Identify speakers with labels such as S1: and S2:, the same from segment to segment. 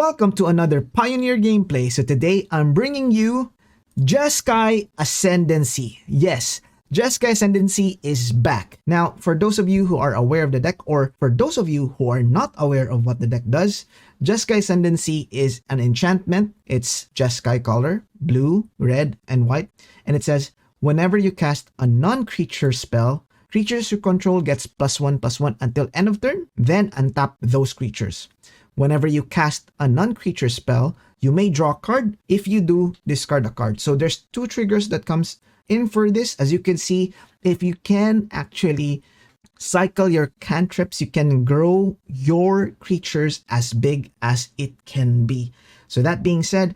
S1: Welcome to another Pioneer gameplay. So today I'm bringing you Jeskai Ascendancy. Yes, Jeskai Ascendancy is back. Now, for those of you who are aware of the deck, or for those of you who are not aware of what the deck does, Jeskai Ascendancy is an enchantment. It's Jeskai color, blue, red, and white. And it says, whenever you cast a non-creature spell, creatures you control gets +1/+1 until end of turn, then untap those creatures. Whenever you cast a non-creature spell, you may draw a card. If you do, discard a card. So there's two triggers that comes in for this. As you can see, if you can actually cycle your cantrips, you can grow your creatures as big as it can be. So that being said,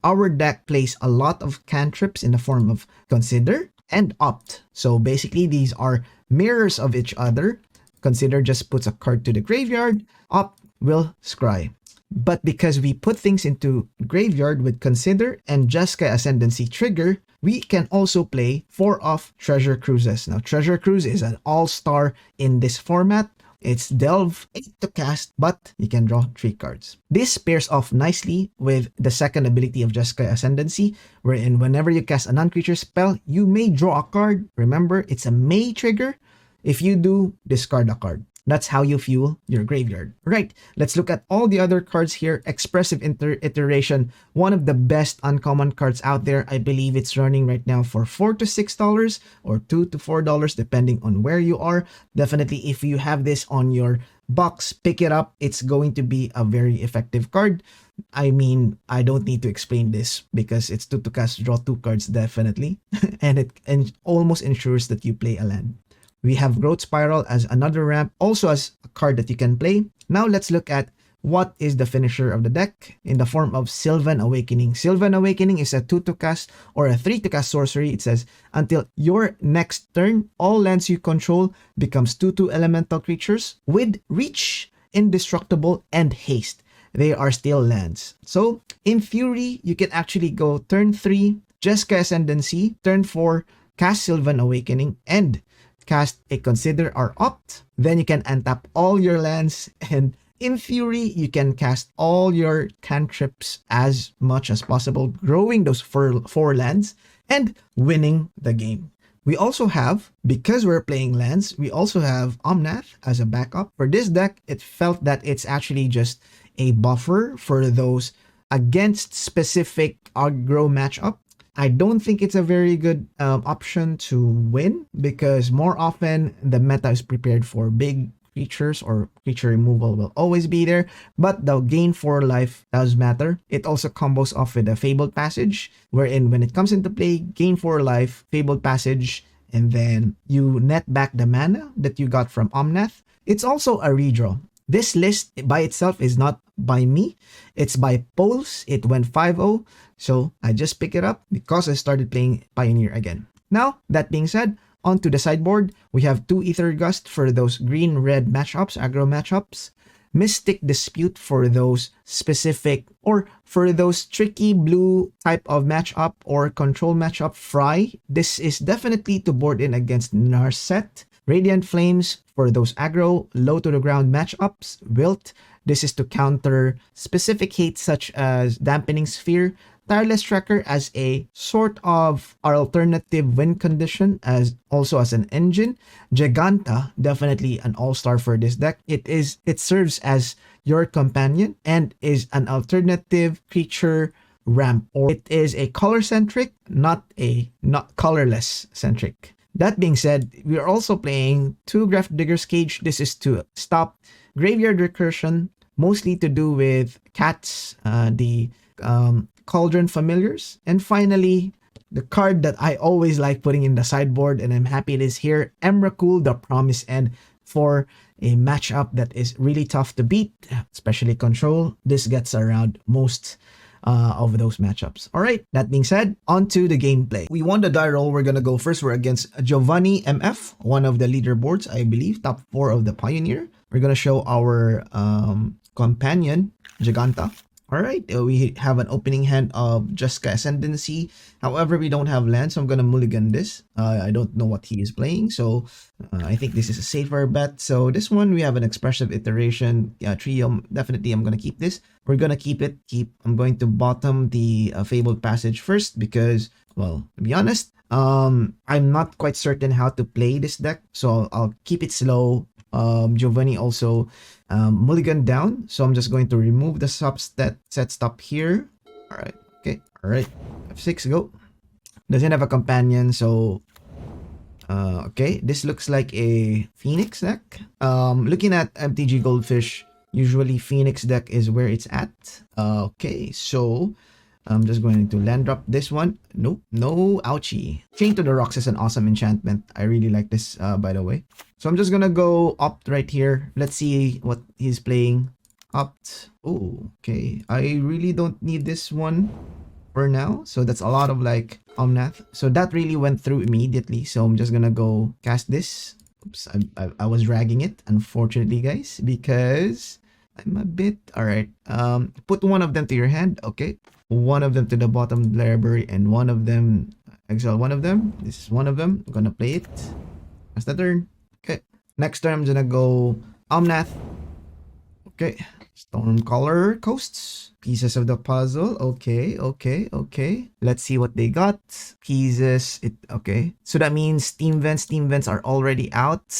S1: our deck plays a lot of cantrips in the form of Consider and Opt. So basically, these are mirrors of each other. Consider just puts a card to the graveyard. Opt will scry. But because we put things into graveyard with Consider and Jeskai Ascendancy trigger, we can also play 4-off Treasure Cruises. Now, Treasure Cruise is an all-star in this format. It's Delve 8 to cast, but you can draw 3 cards. This pairs off nicely with the second ability of Jeskai Ascendancy, wherein whenever you cast a non-creature spell, you may draw a card. Remember, it's a may trigger. If you do, discard a card. That's how you fuel your graveyard. Right, let's look at all the other cards here. Expressive Iteration, one of the best uncommon cards out there. I believe it's running right now for $4 to $6 or $2 to $4 depending on where you are. Definitely, if you have this on your box, pick it up. It's going to be a very effective card. I mean, I don't need to explain this because it's 2 to cast, draw 2 cards definitely. and it almost ensures that you play a land. We have Growth Spiral as another ramp, also as a card that you can play. Now let's look at what is the finisher of the deck in the form of Sylvan Awakening. Sylvan Awakening is a 2 to cast or a 3 to cast sorcery. It says, until your next turn, all lands you control becomes 2/2 elemental creatures with reach, indestructible, and haste. They are still lands. So in theory, you can actually go turn 3, Jeskai Ascendancy, turn 4, cast Sylvan Awakening, and cast a Consider or Opt. Then you can untap all your lands, and in theory, you can cast all your cantrips as much as possible, growing those 4 lands and winning the game. We also have, because we're playing lands, we also have Omnath as a backup. For this deck, it felt that it's actually just a buffer for those against specific aggro matchup. I don't think it's a very good option to win because more often the meta is prepared for big creatures or creature removal will always be there, but the gain 4 life does matter. It also combos off with a Fabled Passage, wherein when it comes into play, gain 4 life, Fabled Passage, and then you net back the mana that you got from Omnath. It's also a redraw. This list by itself is not by me. It's by Polez. It went 5-0. So I just pick it up because I started playing Pioneer again. Now, that being said, onto the sideboard, we have 2 Aether Gust for those green-red matchups, aggro matchups. Mystic Dispute for those specific or for those tricky blue type of matchup or control matchup. Fry. This is definitely to board in against Narset. Radiant Flames for those aggro, low to the ground matchups. Wilt. This is to counter specific hate such as Dampening Sphere. Tireless Tracker as a sort of alternative win condition, as also as an engine. Jegantha, definitely an all-star for this deck. It serves as your companion and is an alternative creature ramp, or it is a color-centric, not colorless centric. That being said, we are also playing 2 Grafdigger's Cage. This is to stop graveyard recursion, mostly to do with cats, the Cauldron Familiars. And finally, the card that I always like putting in the sideboard, and I'm happy it is here, Emrakul, the Promised End, for a matchup that is really tough to beat, especially control. This gets around most of those matchups. All right, that being said, on to the gameplay. We won the die roll. We're going to go first. We're against Giovanni MF, one of the leaderboards, I believe, top 4 of the Pioneer. We're going to show our companion, Jegantha. Alright, we have an opening hand of Jeskai Ascendancy. However, we don't have land, so I'm gonna mulligan this. I don't know what he is playing, so I think this is a safer bet. So this one, we have an Expressive Iteration. Triome, definitely I'm gonna keep this. We're gonna keep it. I'm going to bottom the Fabled Passage first because, well, to be honest, I'm not quite certain how to play this deck, so I'll keep it slow. Giovanni also mulligan down, so I'm just going to remove the set stop here. All right, okay, all right, F6 go. Doesn't have a companion, so okay, this looks like a Phoenix deck. Looking at MTG Goldfish, usually Phoenix deck is where it's at. Okay, so I'm just going to land drop this one. Nope, no, ouchie. Chain to the Rocks is an awesome enchantment. I really like this, by the way. So I'm just gonna go opt right here. Let's see what he's playing. Opt. Oh, okay. I really don't need this one for now. So that's a lot of like Omnath. So that really went through immediately. So I'm just gonna go cast this. Oops, I was dragging it, unfortunately, guys, because I'm a bit... Alright, put one of them to your hand. Okay. One of them to the bottom library and one of them... Exile one of them. This is one of them. I'm gonna play it. That's the turn. Okay. Next turn, I'm gonna go Omnath. Okay. Stormcaller Coasts. Pieces of the puzzle. Okay, okay, okay. Let's see what they got. Pieces. Okay. So that means Steam Vents. Steam Vents are already out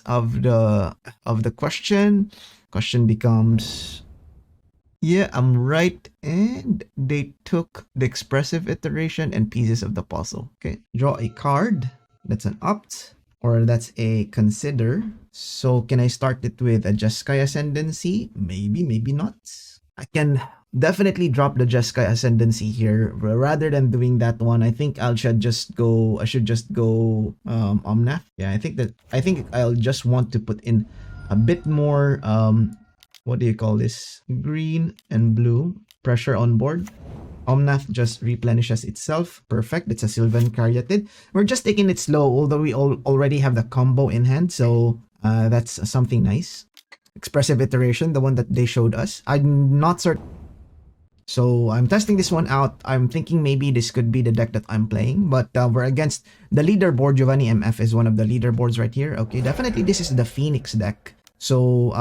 S1: of the question. Question becomes... Yeah, I'm right. And they took the Expressive Iteration and Pieces of the Puzzle. Okay. Draw a card. That's an opt. Or that's a consider. So can I start it with a Jeskai Ascendancy? Maybe, maybe not. I can definitely drop the Jeskai Ascendancy here. Rather than doing that one, I think I should just go Omnath. Yeah, I think I'll just want to put in a bit more what do you call this? Green and blue pressure on board. Omnath just replenishes itself. Perfect. It's a Sylvan Caryatid. We're just taking it slow, although we already have the combo in hand. So that's something nice. Expressive Iteration, the one that they showed us. I'm not certain. So I'm testing this one out. I'm thinking maybe this could be the deck that I'm playing. But we're against the leaderboard. Giovanni MF is one of the leaderboards right here. Okay, definitely this is the Phoenix deck. So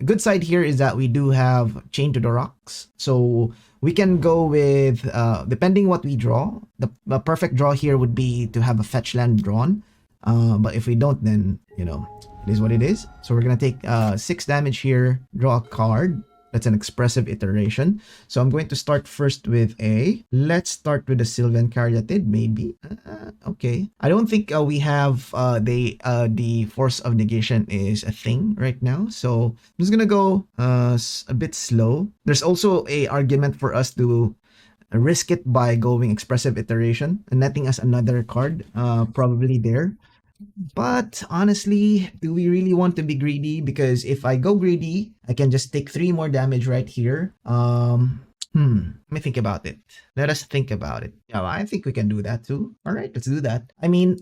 S1: good side here is that we do have Chain to the Rocks. So we can go with, depending what we draw, the perfect draw here would be to have a fetch land drawn. But if we don't, then, you know, it is what it is. So we're going to take 6 damage here, draw a card. That's an Expressive Iteration. So I'm going to start first with let's start with the Sylvan Caryatid, maybe. Okay. I don't think we have the Force of Negation is a thing right now. So I'm just gonna go a bit slow. There's also a argument for us to risk it by going Expressive Iteration and netting us another card, probably there. But honestly, do we really want to be greedy? Because if I go greedy, I can just take 3 more damage right here. Let me think about it. Let us think about it. Yeah, I think we can do that too. All right, let's do that. I mean,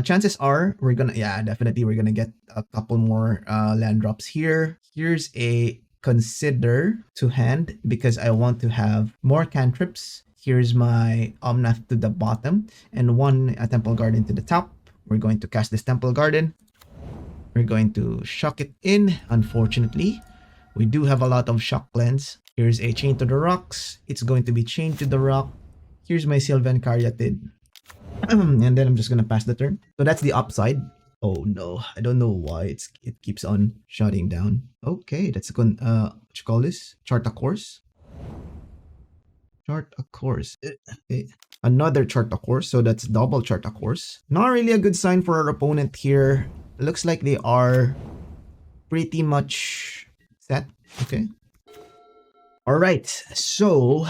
S1: chances are we're gonna, yeah, definitely we're gonna get a couple more land drops here. Here's a consider to hand because I want to have more cantrips. Here's my Omnath to the bottom and one Temple Garden to the top. We're going to cast this Temple Garden. We're going to shock it in. Unfortunately, we do have a lot of shock cleanse. Here's a Chain to the Rocks. It's going to be chained to the rock. Here's my Sylvan Caryatid. And then I'm just going to pass the turn. So that's the upside. Oh no, I don't know why it keeps on shutting down. Okay, that's what you call this? Chart a course. Chart a course. Okay. Another chart a course, so that's double chart a course. Not really a good sign for our opponent here. Looks like they are pretty much set. Okay. All right. So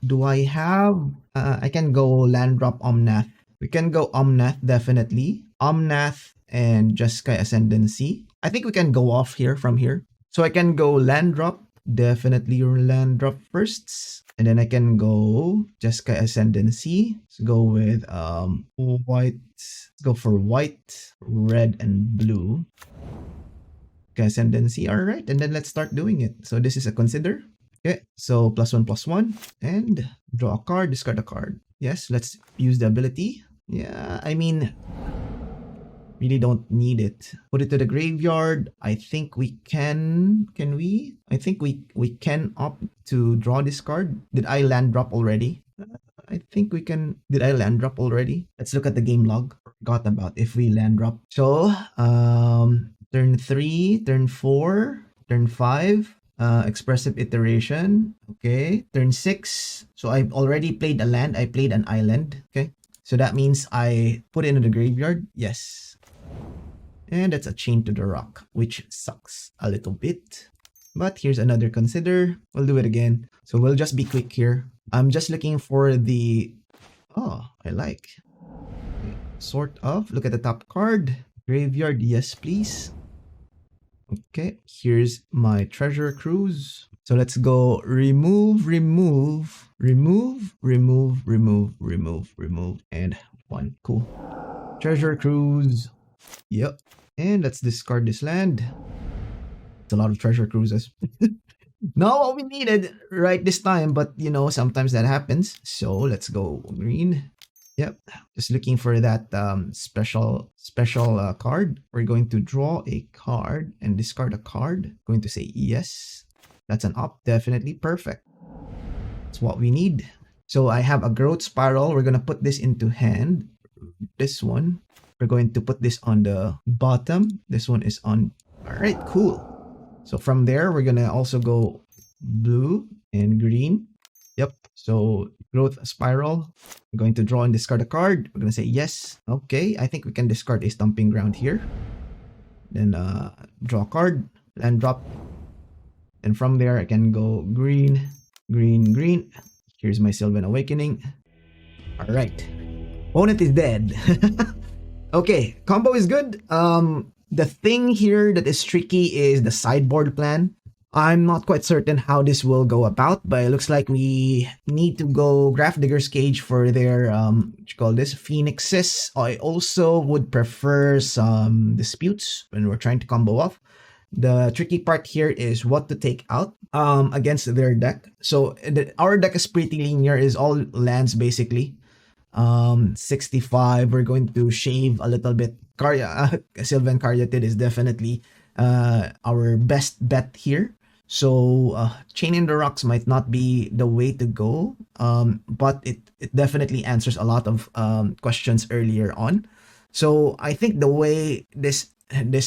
S1: do I have? I can go land drop Omnath. We can go Omnath definitely. Omnath and Jeskai Ascendancy. I think we can go off here from here. So I can go land drop. Definitely your land drop first. And then I can go Jeskai Ascendancy. Let's go with white. Let's go for white, red, and blue. Okay, Ascendancy. All right. And then let's start doing it. So this is a consider. Okay, so +1/+1 and draw a card, discard a card. Yes, let's use the ability. Yeah, I mean, really don't need it. Put it to the graveyard. I think we can we? I think we can opt to draw this card. Did I land drop already? I think we can. Did I land drop already? Let's look at the game log. Forgot about if we land drop. So, turn 3, turn 4, turn 5, expressive iteration. Okay, turn 6. So I've already played a land. I played an island. Okay, so that means I put it in the graveyard. Yes. And that's a chain to the rock, which sucks a little bit. But here's another consider. We'll do it again. So we'll just be quick here. I'm just looking for the... Oh, I like. Sort of. Look at the top card. Graveyard, yes please. Okay, here's my treasure cruise. So let's go remove, remove, remove, remove, remove, remove, remove, and 1. Cool. Treasure cruise. Yep. And let's discard this land. It's a lot of treasure cruises. Not what we needed right this time, but you know, sometimes that happens. So let's go green. Yep. Just looking for that special card. We're going to draw a card and discard a card. Going to say yes. That's an up. Definitely perfect. That's what we need. So I have a growth spiral. We're going to put this into hand. This one. We're going to put this on the bottom. This one is on. All right, cool. So from there, we're going to also go blue and green. Yep. So growth spiral. We're going to draw and discard a card. We're going to say yes. Okay. I think we can discard a Stomping Ground here. Then draw a card. Land drop. And from there, I can go green, green, green. Here's my Sylvan Awakening. All right. Opponent is dead. Okay, combo is good. The thing here that is tricky is the sideboard plan. I'm not quite certain how this will go about, but it looks like we need to go Grafdigger's Cage for their, what you call this, Phoenixes. I also would prefer some Disputes when we're trying to combo off. The tricky part here is what to take out against their deck. So our deck is pretty linear, is all lands basically. 65, we're going to shave a little bit. Sylvan Caryatid is definitely our best bet here. So Chaining the Rocks might not be the way to go, but it definitely answers a lot of questions earlier on. So I think the way this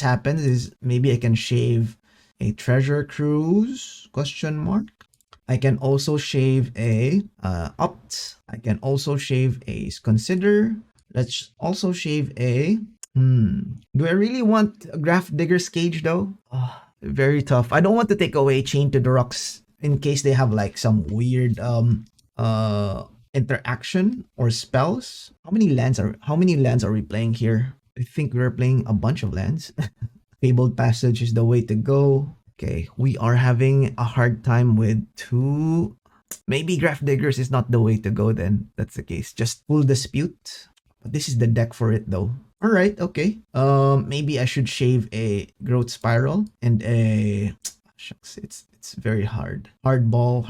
S1: happens is maybe I can shave a Treasure Cruise ? I can also shave a Opt. I can also shave a Consider. Let's also shave a... Do I really want a Grafdigger's Cage though? Very tough. I don't want to take away Chain to the Rocks in case they have like some weird interaction or spells. How many lands are we playing here? I think we're playing a bunch of lands. Fabled Passage is the way to go. Okay, we are having a hard time with 2. Maybe Grafdiggers is not the way to go then. That's the case. Just full Dispute. But this is the deck for it though. Alright, okay. Maybe I should shave a Growth Spiral and a... Shucks, it's very hard. Hardball.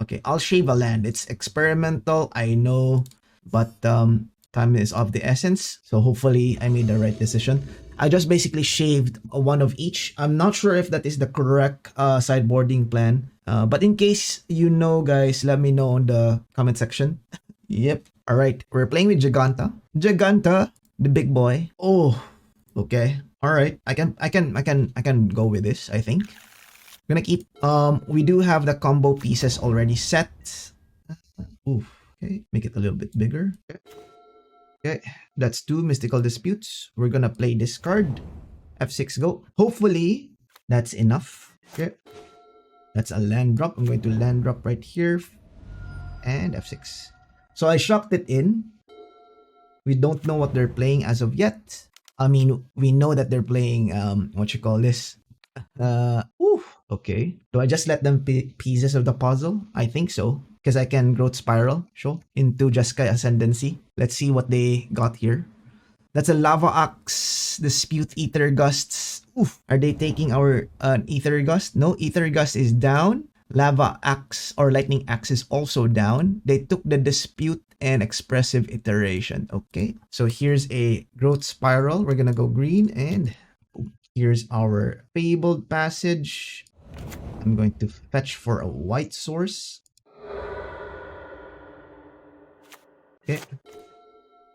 S1: Okay, I'll shave a land. It's experimental, I know. But time is of the essence. So hopefully I made the right decision. I just basically shaved one of each. I'm not sure if that is the correct sideboarding plan. But in case you know, guys, let me know in the comment section. Yep. All right. We're playing with Jegantha. Jegantha, the big boy. Oh, okay. All right. I can go with this, I think. I'm gonna keep. We do have the combo pieces already set. Oof. Okay. Make it a little bit bigger. Okay, that's 2 Mystical Disputes. We're gonna play this card. F6 go. Hopefully, that's enough. Okay. That's a land drop. I'm going to land drop right here. And F6. So I shocked it in. We don't know what they're playing as of yet. I mean, we know that they're playing, what you call this? Okay. Do I just let them pieces of the puzzle? I think so. Because I can Growth Spiral, into Jeskai Ascendancy. Let's see what they got here. That's a Lava Axe, Dispute, Aether Gusts. Oof. Are they taking our Aether Gust? No, Aether Gust is down. Lava Axe or Lightning Axe is also down. They took the Dispute and Expressive Iteration. Okay, so here's a Growth Spiral. We're gonna go green, and here's our Fabled Passage. I'm going to fetch for a white source. Okay.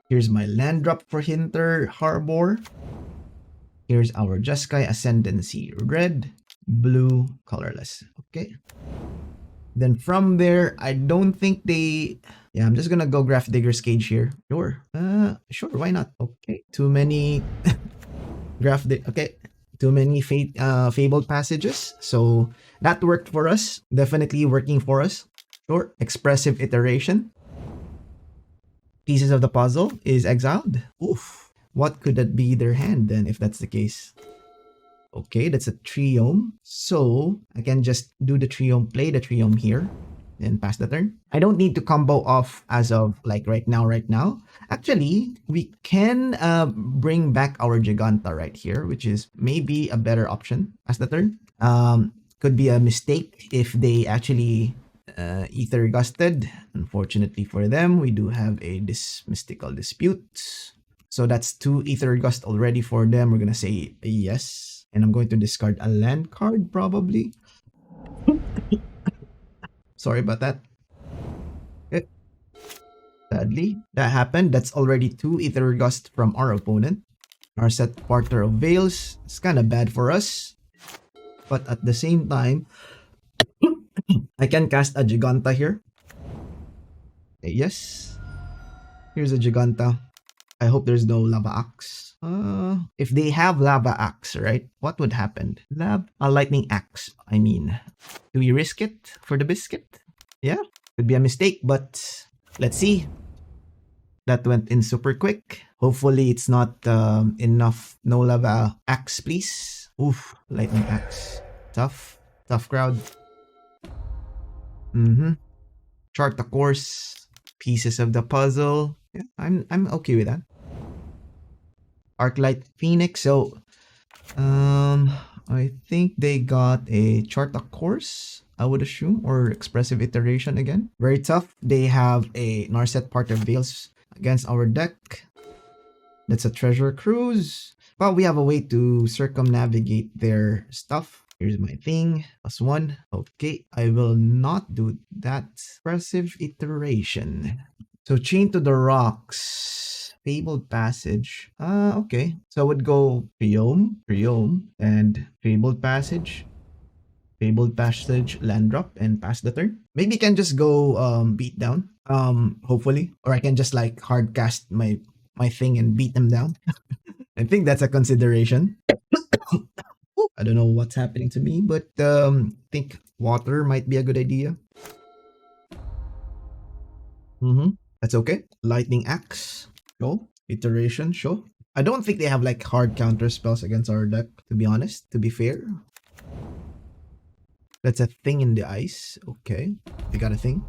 S1: Here's my land drop for Hinterland Harbor. Here's our Jeskai Ascendancy. Red, blue, colorless. Okay. Then from there, I don't think they... Yeah, I'm just gonna go Grafdigger's Cage here. Sure. Sure, why not? Okay. Too many... Okay. Too many Fabled Passages. So that worked for us. Definitely working for us. Sure. Expressive Iteration. Pieces of the puzzle is exiled. Oof. What could that be their hand then if that's the case? Okay, that's a Triome. So I can just do the Triome, play the Triome here, and pass the turn. I don't need to combo off as of like right now. Actually, we can bring back our Jegantha right here, which is maybe a better option as the turn. Could be a mistake if they actually Aether Gusted. Unfortunately for them, we do have a mystical dispute. So that's 2 Aether Gust already for them. We're gonna say yes. And I'm going to discard a land card probably. Sorry about that. Okay. Sadly, that happened. That's already 2 Aether Gust from our opponent. Our set Porter of Veils. It's kind of bad for us. But at the same time, I can cast a Jegantha here. Okay, yes. Here's a Jegantha. I hope there's no Lava Axe. If they have Lava Axe, right? What would happen? A Lightning Axe, I mean. Do we risk it for the biscuit? Yeah, could be a mistake, but let's see. That went in super quick. Hopefully it's not enough. No Lava Axe, please. Oof, Lightning Axe. Tough crowd. Chart the course. Pieces of the puzzle. Yeah, I'm okay with that. Arclight Phoenix. So I think they got a chart a course, I would assume, or Expressive Iteration again. Very tough. They have a Narset Part of Veils against our deck. That's a Treasure Cruise. But we have a way to circumnavigate their stuff. Here's my thing. +1. Okay, I will not do that. Expressive Iteration. So Chain to the Rocks. Fabled Passage. Okay. So I would go Triome, and Fabled Passage. Fabled Passage, land drop, and pass the turn. Maybe I can just go beat down. Hopefully. Or I can just like hard cast my thing and beat them down. I think that's a consideration. I don't know what's happening to me, but I think water might be a good idea. That's okay. Lightning Axe. Show. Iteration. Show. I don't think they have like hard counter spells against our deck, to be honest, to be fair. That's a thing in the ice. Okay. They got a thing.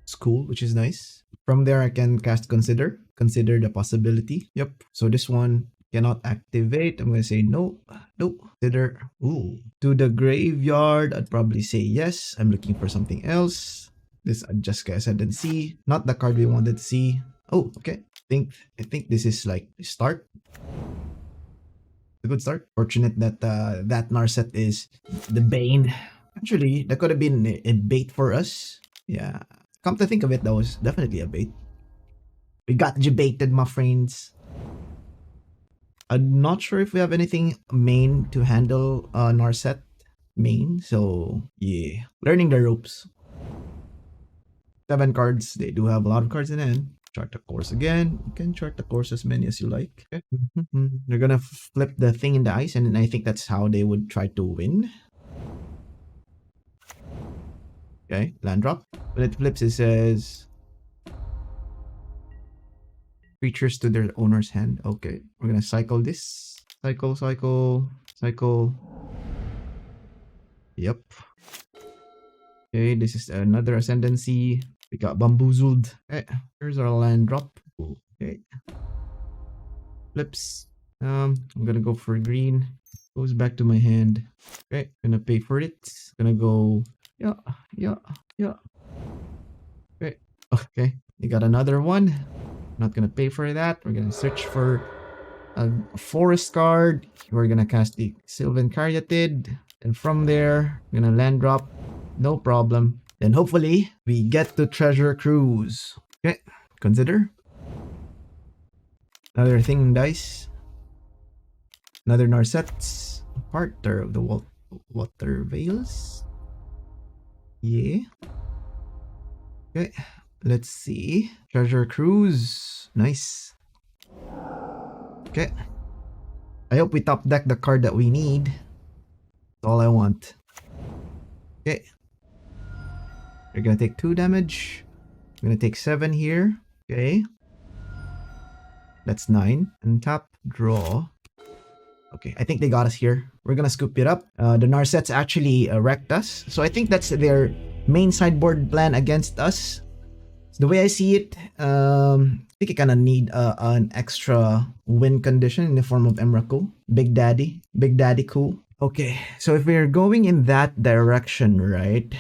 S1: It's cool, which is nice. From there, I can cast Consider. Consider the possibility. Yep. So this one cannot activate. I'm going to say no. No. Consider. Ooh. To the graveyard, I'd probably say yes. I'm looking for something else. This Jeskai Ascendancy. Not the card we wanted to see. Oh, okay. I think this is like a start. A good start. Fortunate that that Narset is the Bane. Actually, that could have been a bait for us. Yeah. Come to think of it, that was definitely a bait. We got baited, my friends. I'm not sure if we have anything main to handle Narset main. So, yeah. Learning the ropes. 7 cards. They do have a lot of cards in hand. Chart the course again. You can chart the course as many as you like. Okay. They're gonna flip the thing in the ice, and I think that's how they would try to win. Okay, land drop. When it flips, it says creatures to their owner's hand. Okay, we're gonna cycle this. Cycle. Yep. Okay, this is another Ascendancy. We got bamboozled. Okay, here's our land drop. Okay. Flips. I'm gonna go for green. Goes back to my hand. Okay, gonna pay for it. Gonna go. Yeah, yeah, yeah. Okay, okay. You got another one. Not gonna pay for that. We're gonna search for a forest card. We're gonna cast the Sylvan Caryatid. And from there, we're gonna land drop. No problem. Then hopefully we get to Treasure Cruise. Okay, consider. Another thing dice. Another Narset's Parter of the Water Veils. Yeah. Okay, let's see. Treasure Cruise. Nice. Okay. I hope we top deck the card that we need. That's all I want. Okay. You're gonna take 2 damage. I'm gonna take 7 here. Okay. That's 9. And tap, draw. Okay, I think they got us here. We're gonna scoop it up. The Narsets actually wrecked us. So I think that's their main sideboard plan against us. So the way I see it, I think you kind of need an extra win condition in the form of Emrakul. Big Daddy. Big Daddy cool. Okay, so if we're going in that direction, right?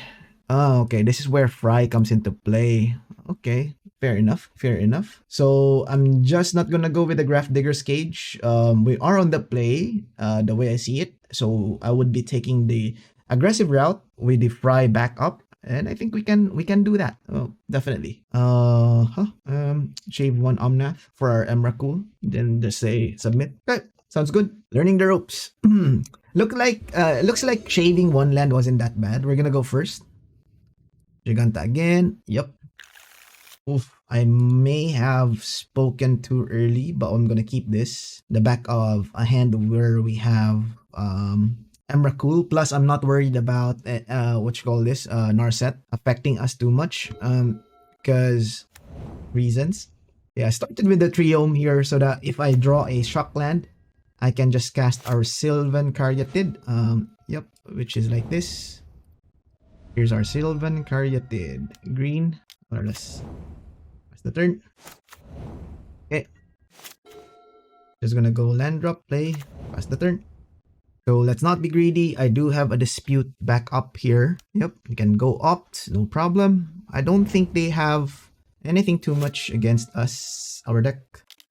S1: Oh, okay, this is where Fry comes into play. Okay, fair enough, fair enough. So I'm just not gonna go with the Grafdigger's Cage. We are on the play, the way I see it. So I would be taking the aggressive route with the Fry back up. And I think we can do that. Oh, definitely. Shave 1 Omnath for our Emrakul. Then just say submit. Okay, sounds good. Learning the ropes. Looks like shaving 1 land wasn't that bad. We're gonna go first. Jegantha again. Yep. Oof. I may have spoken too early, but I'm gonna keep this. The back of a hand where we have Emrakul. Plus, I'm not worried about what you call this Narset affecting us too much. Because reasons. Yeah, I started with the Triome here so that if I draw a shock land, I can just cast our Sylvan Caryatid. Yep, which is like this. Here's our Sylvan Caryatid. Green, colorless. That's the turn. Okay. Just gonna go land drop, play, pass the turn. So let's not be greedy. I do have a dispute back up here. Yep, you can go opt, no problem. I don't think they have anything too much against us, our deck.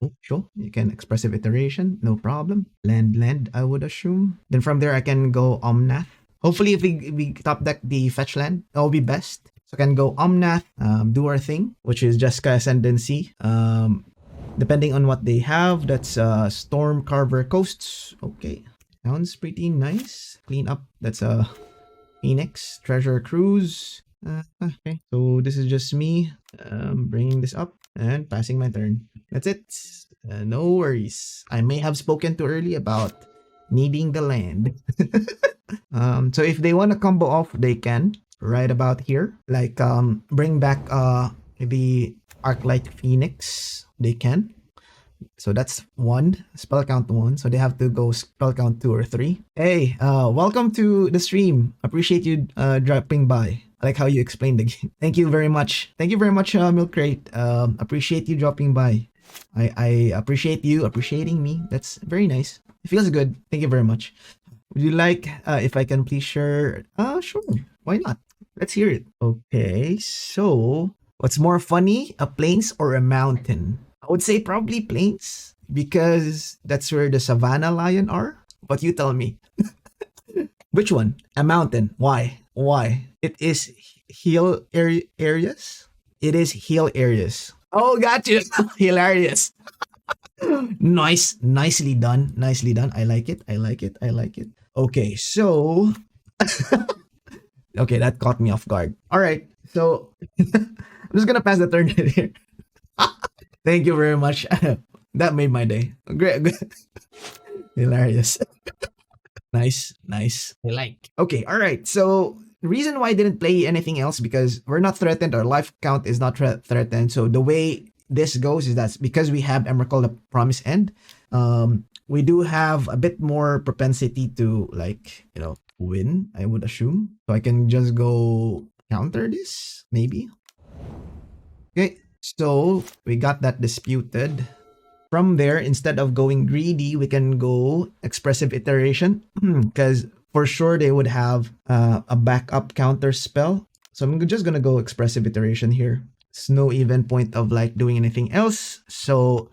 S1: Oh, sure. You can Expressive Iteration, no problem. Land, I would assume. Then from there, I can go Omnath. Hopefully, if we top deck the fetch land, that will be best. So I can go Omnath, do our thing, which is Jeskai Ascendancy. Depending on what they have, that's Storm Carver Coasts. Okay. Sounds pretty nice. Clean up. That's a Phoenix Treasure Cruise. Okay. So this is just me bringing this up and passing my turn. That's it. No worries. I may have spoken too early about needing the land. So if they want to combo off, they can. Right about here. Like bring back maybe Arclight Phoenix. They can. So that's 1. Spell count 1. So they have to go spell count 2 or 3. Hey, welcome to the stream. Appreciate you dropping by. I like how you explained the game. Thank you very much. Thank you very much, Milk Crate. Appreciate you dropping by. I appreciate you appreciating me. That's very nice. It feels good. Thank you very much. Would you like, if I can please share? Sure. Why not? Let's hear it. Okay, so what's more funny, a plains or a mountain? I would say probably plains because that's where the Savannah lion are. But you tell me. Which one? A mountain. Why? Why? It is hill areas. It is hill areas. Oh, got you. Hilarious. Nice. Nicely done. Nicely done. I like it. I like it. I like it. Okay, so... okay, that caught me off guard. All right, so... I'm just gonna pass the turn here. Thank you very much. That made my day. Great. Hilarious. Nice. I like. Okay, all right. So the reason why I didn't play anything else because we're not threatened. Our life count is not threatened. So the way this goes is that because we have Emrakul, the Promised End, we do have a bit more propensity to win, I would assume. So I can just go counter this, maybe. Okay. So we got that disputed. From there, instead of going greedy, we can go Expressive Iteration because for sure they would have a backup counter spell. So I'm just gonna go Expressive Iteration here. There's no even point of like doing anything else. So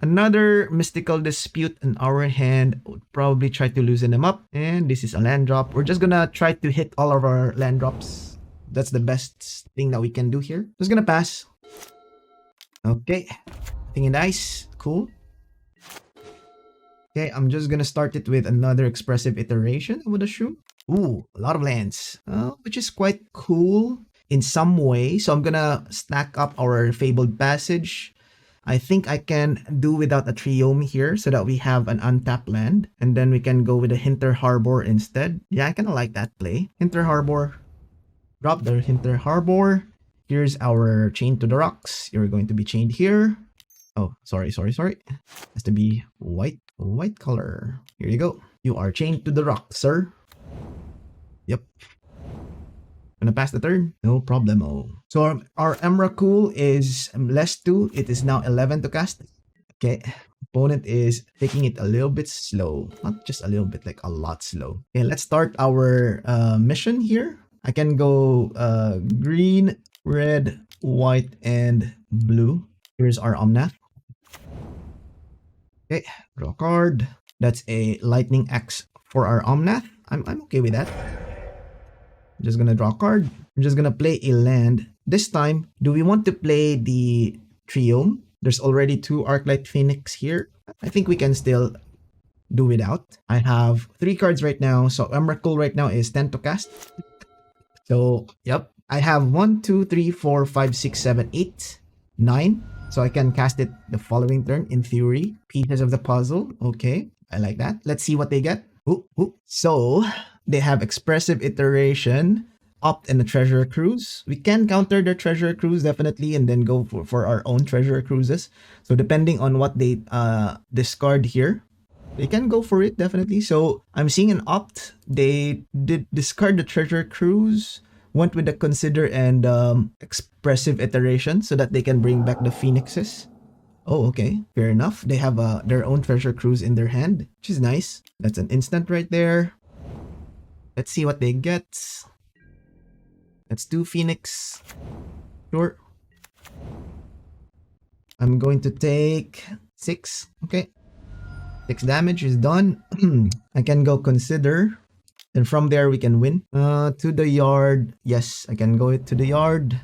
S1: another Mystical Dispute in our hand would probably try to loosen them up. And this is a land drop. We're just gonna try to hit all of our land drops. That's the best thing that we can do here. Just gonna pass. Okay. Thing in ice. Cool. Okay, I'm just gonna start it with another Expressive Iteration, I would assume. Ooh, a lot of lands. Which is quite cool in some way. So I'm gonna stack up our Fabled Passage. I think I can do without a Triome here so that we have an untapped land. And then we can go with a Hinterland Harbor instead. Yeah, I kinda like that play. Hinterland Harbor. Drop the Hinterland Harbor. Here's our Chain to the Rocks. You're going to be chained here. Oh, sorry. Has to be white color. Here you go. You are chained to the rock, sir. Yep. Gonna pass the turn? No problemo. So our Emrakul is less 2. It is now 11 to cast. Okay. Opponent is taking it a little bit slow. Not just a little bit, like a lot slow. Okay, let's start our mission here. I can go green, red, white, and blue. Here's our Omnath. Okay, draw a card. That's a Lightning Axe for our Omnath. I'm okay with that. I'm just gonna draw a card. I'm just gonna play a land. This time, do we want to play the Triome? There's already 2 Arclight Phoenix here. I think we can still do without. I have 3 cards right now, so Emrakul right now is 10 to cast. So, yep. I have 1, 2, 3, 4, 5, 6, 7, 8, 9. So I can cast it the following turn, in theory. Pieces of the puzzle. Okay, I like that. Let's see what they get. Ooh. So, they have Expressive Iteration, Opt, and the Treasure Cruise. We can counter their Treasure Cruise, definitely, and then go for our own Treasure Cruises. So, depending on what they discard here, they can go for it, definitely. So, I'm seeing an Opt. They did discard the Treasure Cruise, went with the Consider and Expressive Iteration so that they can bring back the Phoenixes. Oh, okay. Fair enough. They have their own Treasure Cruise in their hand, which is nice. That's an instant right there. Let's see what they get. Let's do Phoenix. Sure. I'm going to take 6. Okay. 6 damage is done. I can go Consider. And from there, we can win. To the yard. Yes, I can go to the yard.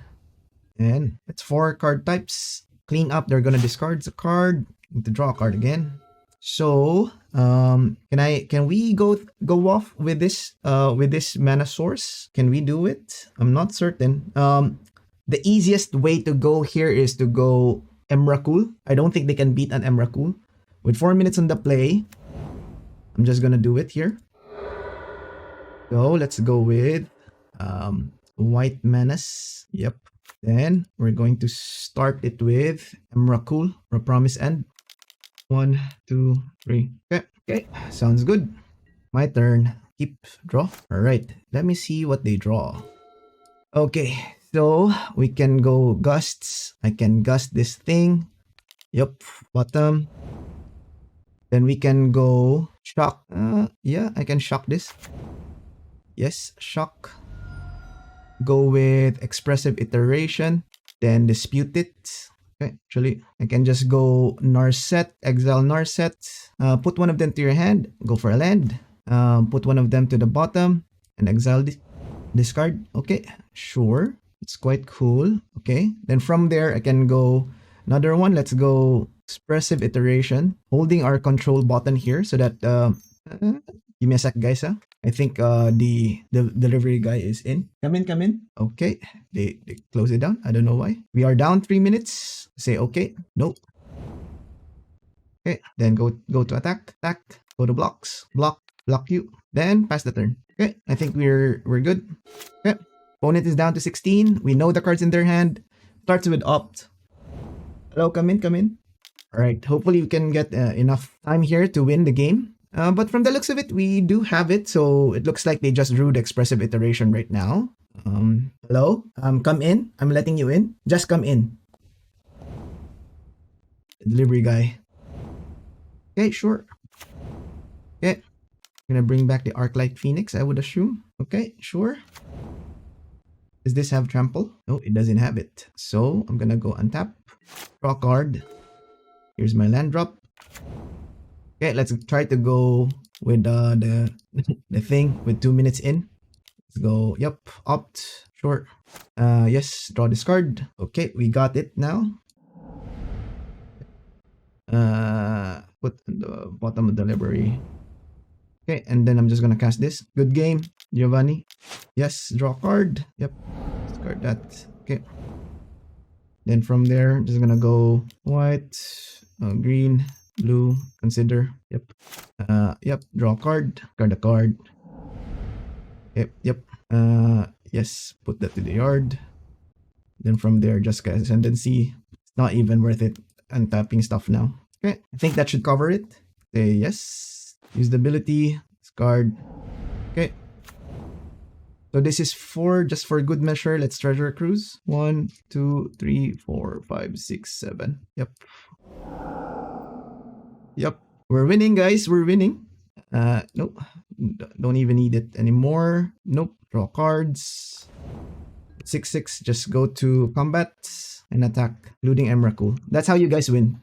S1: And it's 4 card types. Clean up. They're gonna discard a card. Need to draw a card again. So, can we go off with this mana source? Can we do it? I'm not certain. The easiest way to go here is to go Emrakul. I don't think they can beat an Emrakul. With 4 minutes on the play, I'm just gonna do it here. So let's go with White Menace. Yep. Then we're going to start it with Emrakul or Promise End. 1, 2, 3. Okay. Sounds good. My turn. Keep draw. Alright. Let me see what they draw. Okay. So we can go Gusts. I can gust this thing. Yep. Bottom. Then we can go Shock. Yeah, I can shock this. Yes, shock. Go with Expressive Iteration. Then dispute it. Okay, actually, I can just go Narset, exile Narset. Put one of them to your hand. Go for a land. Put one of them to the bottom. And exile discard. Okay, sure. It's quite cool. Okay, then from there, I can go another one. Let's go Expressive Iteration. Holding our control button here so that... give me a sec, guys. I think the delivery guy is in. Come in. Okay. They close it down. I don't know why. We are down 3 minutes. Say okay. Nope. Okay. Then go to attack. Go to blocks. Block you. Then pass the turn. Okay. I think we're good. Okay. Opponent is down to 16. We know the cards in their hand. Starts with Opt. Hello, come in. Alright. Hopefully we can get enough time here to win the game. But from the looks of it, we do have it. So it looks like they just drew the Expressive Iteration right now. Hello? Come in. I'm letting you in. Just come in. Delivery guy. Okay, sure. Okay. Gonna bring back the Arclight Phoenix, I would assume. Okay, sure. Does this have trample? No, it doesn't have it. So I'm gonna go untap. Draw card. Here's my land drop. Okay, let's try to go with the the thing with 2 minutes in. Let's go. Yep, opt. Sure. Yes, draw this card. Okay, we got it now. Put in the bottom of the library. Okay, and then I'm just gonna cast this. Good game, Giovanni. Yes, draw card. Yep, discard that. Okay. Then from there, just gonna go white, green, blue. Consider. Yep. Yep. Draw card. Card a card. Yep. Yep. Yes. Put that to the yard. Then from there, Jeskai Ascendancy. It's not even worth it. Untapping stuff now. Okay, I think that should cover it. Say yes. Use the ability. Discard. Okay. So this is just for good measure. Let's treasure cruise. 1, 2, 3, 4, 5, 6, 7. Yep. Yep. We're winning, guys. We're winning. Nope. Don't even need it anymore. Nope. Draw cards. 6/6. Just go to combat and attack, including Emrakul. That's how you guys win.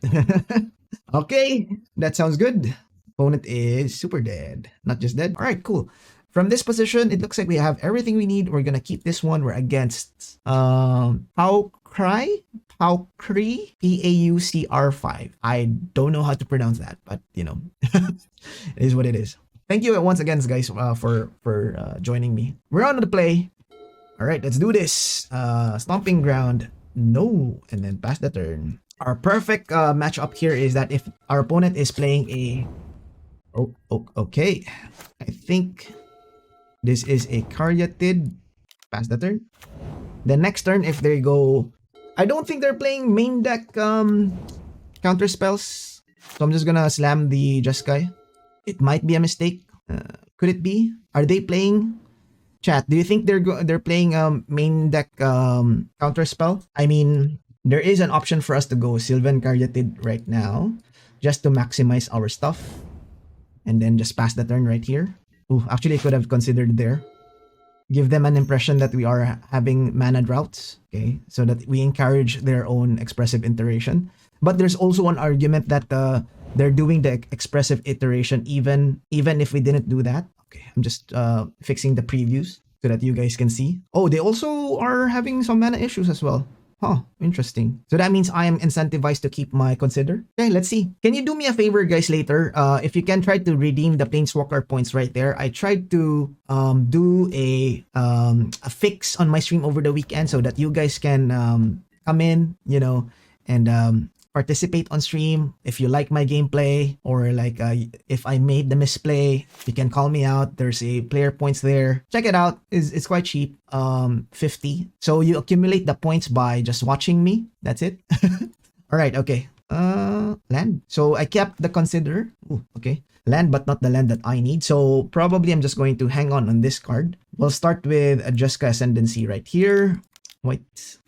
S1: Okay, that sounds good. Opponent is super dead. Not just dead. All right, cool. From this position, it looks like we have everything we need. We're gonna keep this one. We're against Paucry, Paucr5. I don't know how to pronounce that, but you know, it is what it is. Thank you once again, guys, for joining me. We're on to the play. All right, let's do this. Stomping Ground. No, and then pass the turn. Our perfect matchup here is that if our opponent is playing a... Oh, okay. I think this is a Caryatid. Pass the turn. The next turn, if they go... I don't think they're playing main deck counter spells. So I'm just gonna slam the Jeskai. It might be a mistake. Could it be? Are they playing... Chat, do you think they're playing main deck counter spell? I mean, there is an option for us to go Sylvan Caryatid right now, just to maximize our stuff, and then just pass the turn right here. Ooh, actually, I could have considered there. Give them an impression that we are having mana droughts, okay, so that we encourage their own expressive iteration. But there's also an argument that they're doing the expressive iteration even if we didn't do that. Okay, I'm just fixing the previews so that you guys can see. Oh, they also are having some mana issues as well. Huh, interesting. So that means I am incentivized to keep my consider. Okay, let's see. Can you do me a favor, guys, later? If you can try to redeem the Planeswalker points right there. I tried to do a fix on my stream over the weekend so that you guys can come in, you know, and participate on stream. If you like my gameplay, or like if I made the misplay, you can call me out. There's a player points there. Check it out. It's quite cheap. 50. So you accumulate the points by just watching me. That's it. All right. Okay. Land. So I kept the consider. Ooh, okay. Land, but not the land that I need. So probably I'm just going to hang on this card. We'll start with a Jeskai Ascendancy right here. White.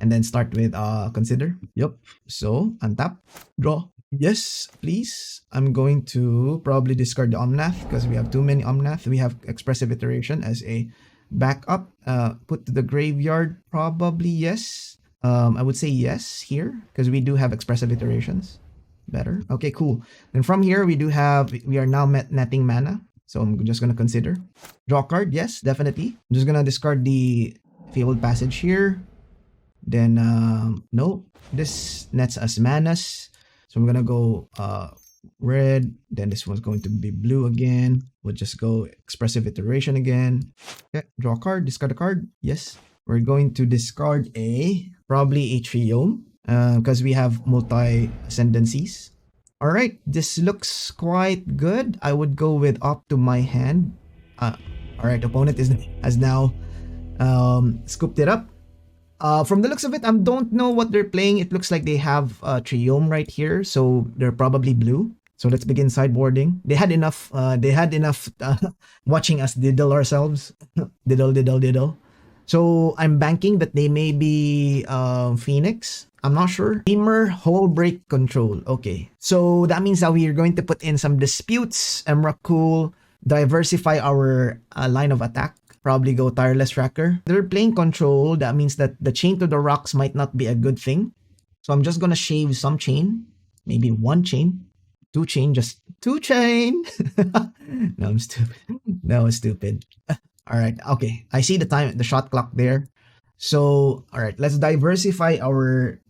S1: And then start with consider. Yep. So untap, draw. Yes, please. I'm going to probably discard the Omnath because we have too many Omnath. We have Expressive Iteration as a backup. Put to the graveyard. Probably yes. I would say yes here because we do have Expressive Iterations. Better. Okay, cool. And from here we are now netting mana. So I'm just gonna consider. Draw card. Yes, definitely. I'm just gonna discard the Fabled Passage here. Then no, this nets us manas, so I'm gonna go red. Then this one's going to be blue again. We'll just go Expressive Iteration again. Okay, draw a card, discard a card. Yes, we're going to discard probably a Triome because we have multi ascendancies. All right, this looks quite good. I would go with up to my hand. All right, opponent has now scooped it up. From the looks of it, I don't know what they're playing. It looks like they have Triome right here, so they're probably blue. So let's begin sideboarding. They had enough. Watching us diddle ourselves. Diddle. So I'm banking that they may be Phoenix. I'm not sure. Temur, Whole Break Control. Okay. So that means that we are going to put in some disputes. Emrakul, diversify our line of attack. Probably go Tireless Tracker. They're playing control. That means that the chain to the rocks might not be a good thing. So I'm just gonna shave some chain. Maybe one chain. Two chain. Just two chain. No, I'm stupid. No, I'm stupid. All right. Okay. I see the shot clock there. So, all right, let's diversify our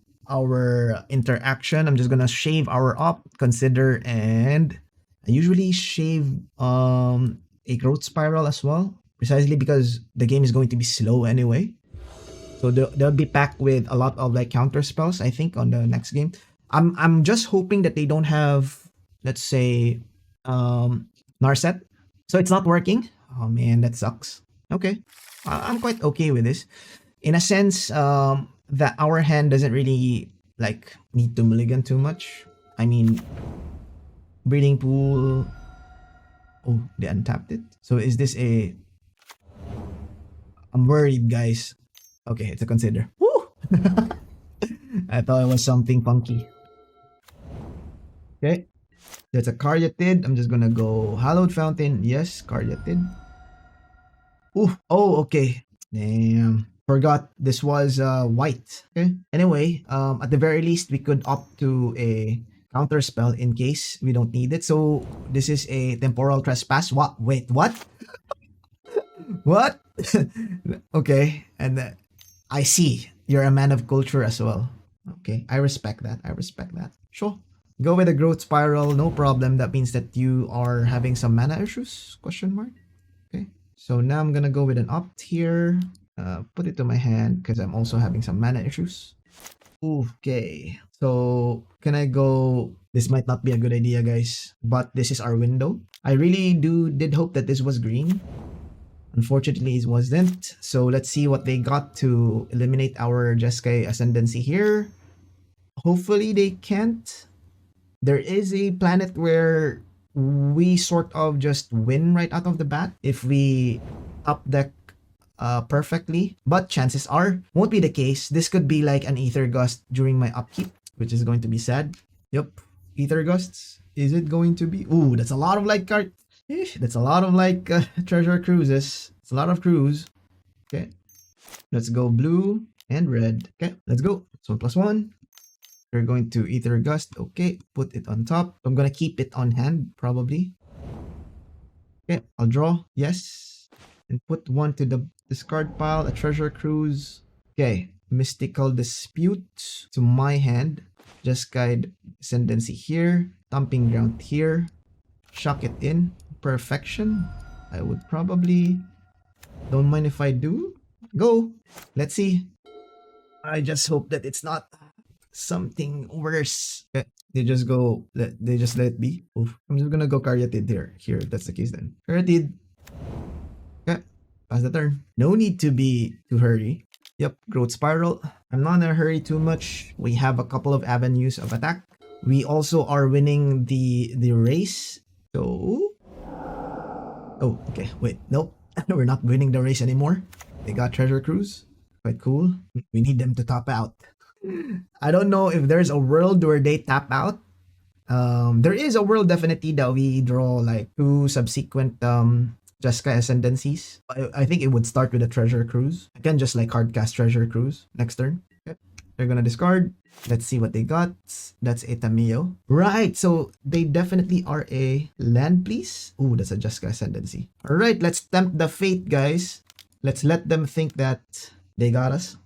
S1: interaction. I'm just gonna shave our op, consider, and I usually shave a growth spiral as well, precisely because the game is going to be slow anyway. So they'll be packed with a lot of like counter spells, I think, on the next game. I'm just hoping that they don't have, let's say, Narset. So it's not working. Oh man, that sucks. Okay. I'm quite okay with this. In a sense, that our hand doesn't really like need to mulligan too much. I mean, breeding pool. Oh, they untapped it. So is this a? I'm worried, guys. Okay, it's a consider. Woo! I thought it was something funky. Okay, that's a Caryatid. I'm just gonna go Hallowed Fountain. Yes, Caryatid. Ooh, oh, okay. Damn. Forgot this was white. Okay. Anyway, at the very least, we could opt to a counter spell in case we don't need it. So this is a temporal trespass. What? Wait, what? What? Okay, and I see you're a man of culture as well. Okay, I respect that. I respect that. Sure. Go with a growth spiral, no problem. That means that you are having some mana issues? Question mark. Okay. So now I'm gonna go with an opt here. Put it to my hand because I'm also having some mana issues. Okay, so can I go? This might not be a good idea, guys, but this is our window. I really did hope that this was green. Unfortunately, it wasn't. So let's see what they got to eliminate our Jeskai Ascendancy here. Hopefully they can't. There is a planet where we sort of just win right out of the bat if we up deck perfectly, but chances are won't be the case. This could be like an Aether Gust during my upkeep, which is going to be sad. Yep, Aether Gusts. Is it going to be? Ooh, that's a lot of like card. That's a lot of like treasure cruises. It's a lot of cruise. Okay, let's go blue and red. Okay, let's go. So 1+1. We're going to Aether Gust. Okay, put it on top. I'm gonna keep it on hand probably. Okay, I'll draw. Yes, and put one to the discard pile, a treasure cruise. Okay, mystical dispute to my hand. Jeskai Ascendancy here. Stomping Ground here. Shock it in. Perfection. I would probably... Don't mind if I do. Go. Let's see. I just hope that it's not something worse. Okay. They just go... They just let it be. Oof. I'm just gonna go Caryatid here. Here, if that's the case then. Caryatid. Okay. Pass the turn. No need to be too hurry. Yep, growth spiral. I'm not in a hurry too much. We have a couple of avenues of attack. We also are winning the race. So... Oh, okay. Wait, nope. We're not winning the race anymore. They got treasure cruise. Quite cool. We need them to top out. I don't know if there's a world where they tap out. There is a world definitely that we draw like 2 subsequent Jeskai Ascendancies. I think it would start with a treasure cruise. I can just like hard cast treasure cruise next turn. Okay. They're gonna discard. Let's see what they got. That's a Tamiyo. Right, so they definitely are a land, please. Ooh, that's a Jeskai Ascendancy. Alright, let's tempt the fate, guys. Let's let them think that they got us.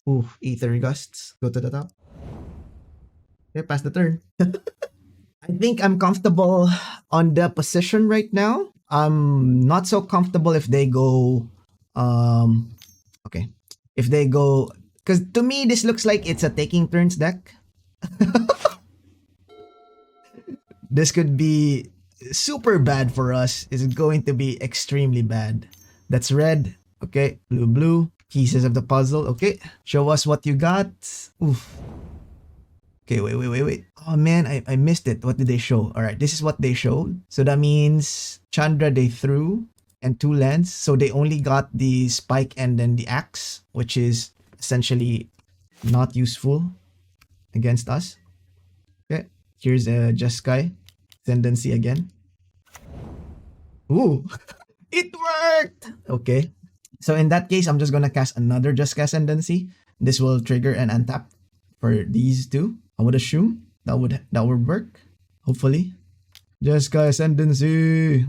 S1: Ooh, Aether Gusts. Go to the top. Okay, pass the turn. I think I'm comfortable on the position right now. I'm not so comfortable if they go... Okay. If they go... Because to me, this looks like it's a taking turns deck. This could be super bad for us. It's going to be extremely bad. That's red. Okay, blue, blue. Pieces of the puzzle. Okay, show us what you got. Oof. Okay, wait. Oh man, I missed it. What did they show? All right, this is what they showed. So that means Chandra they threw. and 2 lands. So they only got the spike and then the axe, which is essentially not useful against us. Okay, here's a Jeskai Ascendancy again. Ooh, it worked! Okay, so in that case, I'm just gonna cast another Jeskai Ascendancy. This will trigger an untap for these two. I would assume that would work. Hopefully. Jeskai Ascendancy.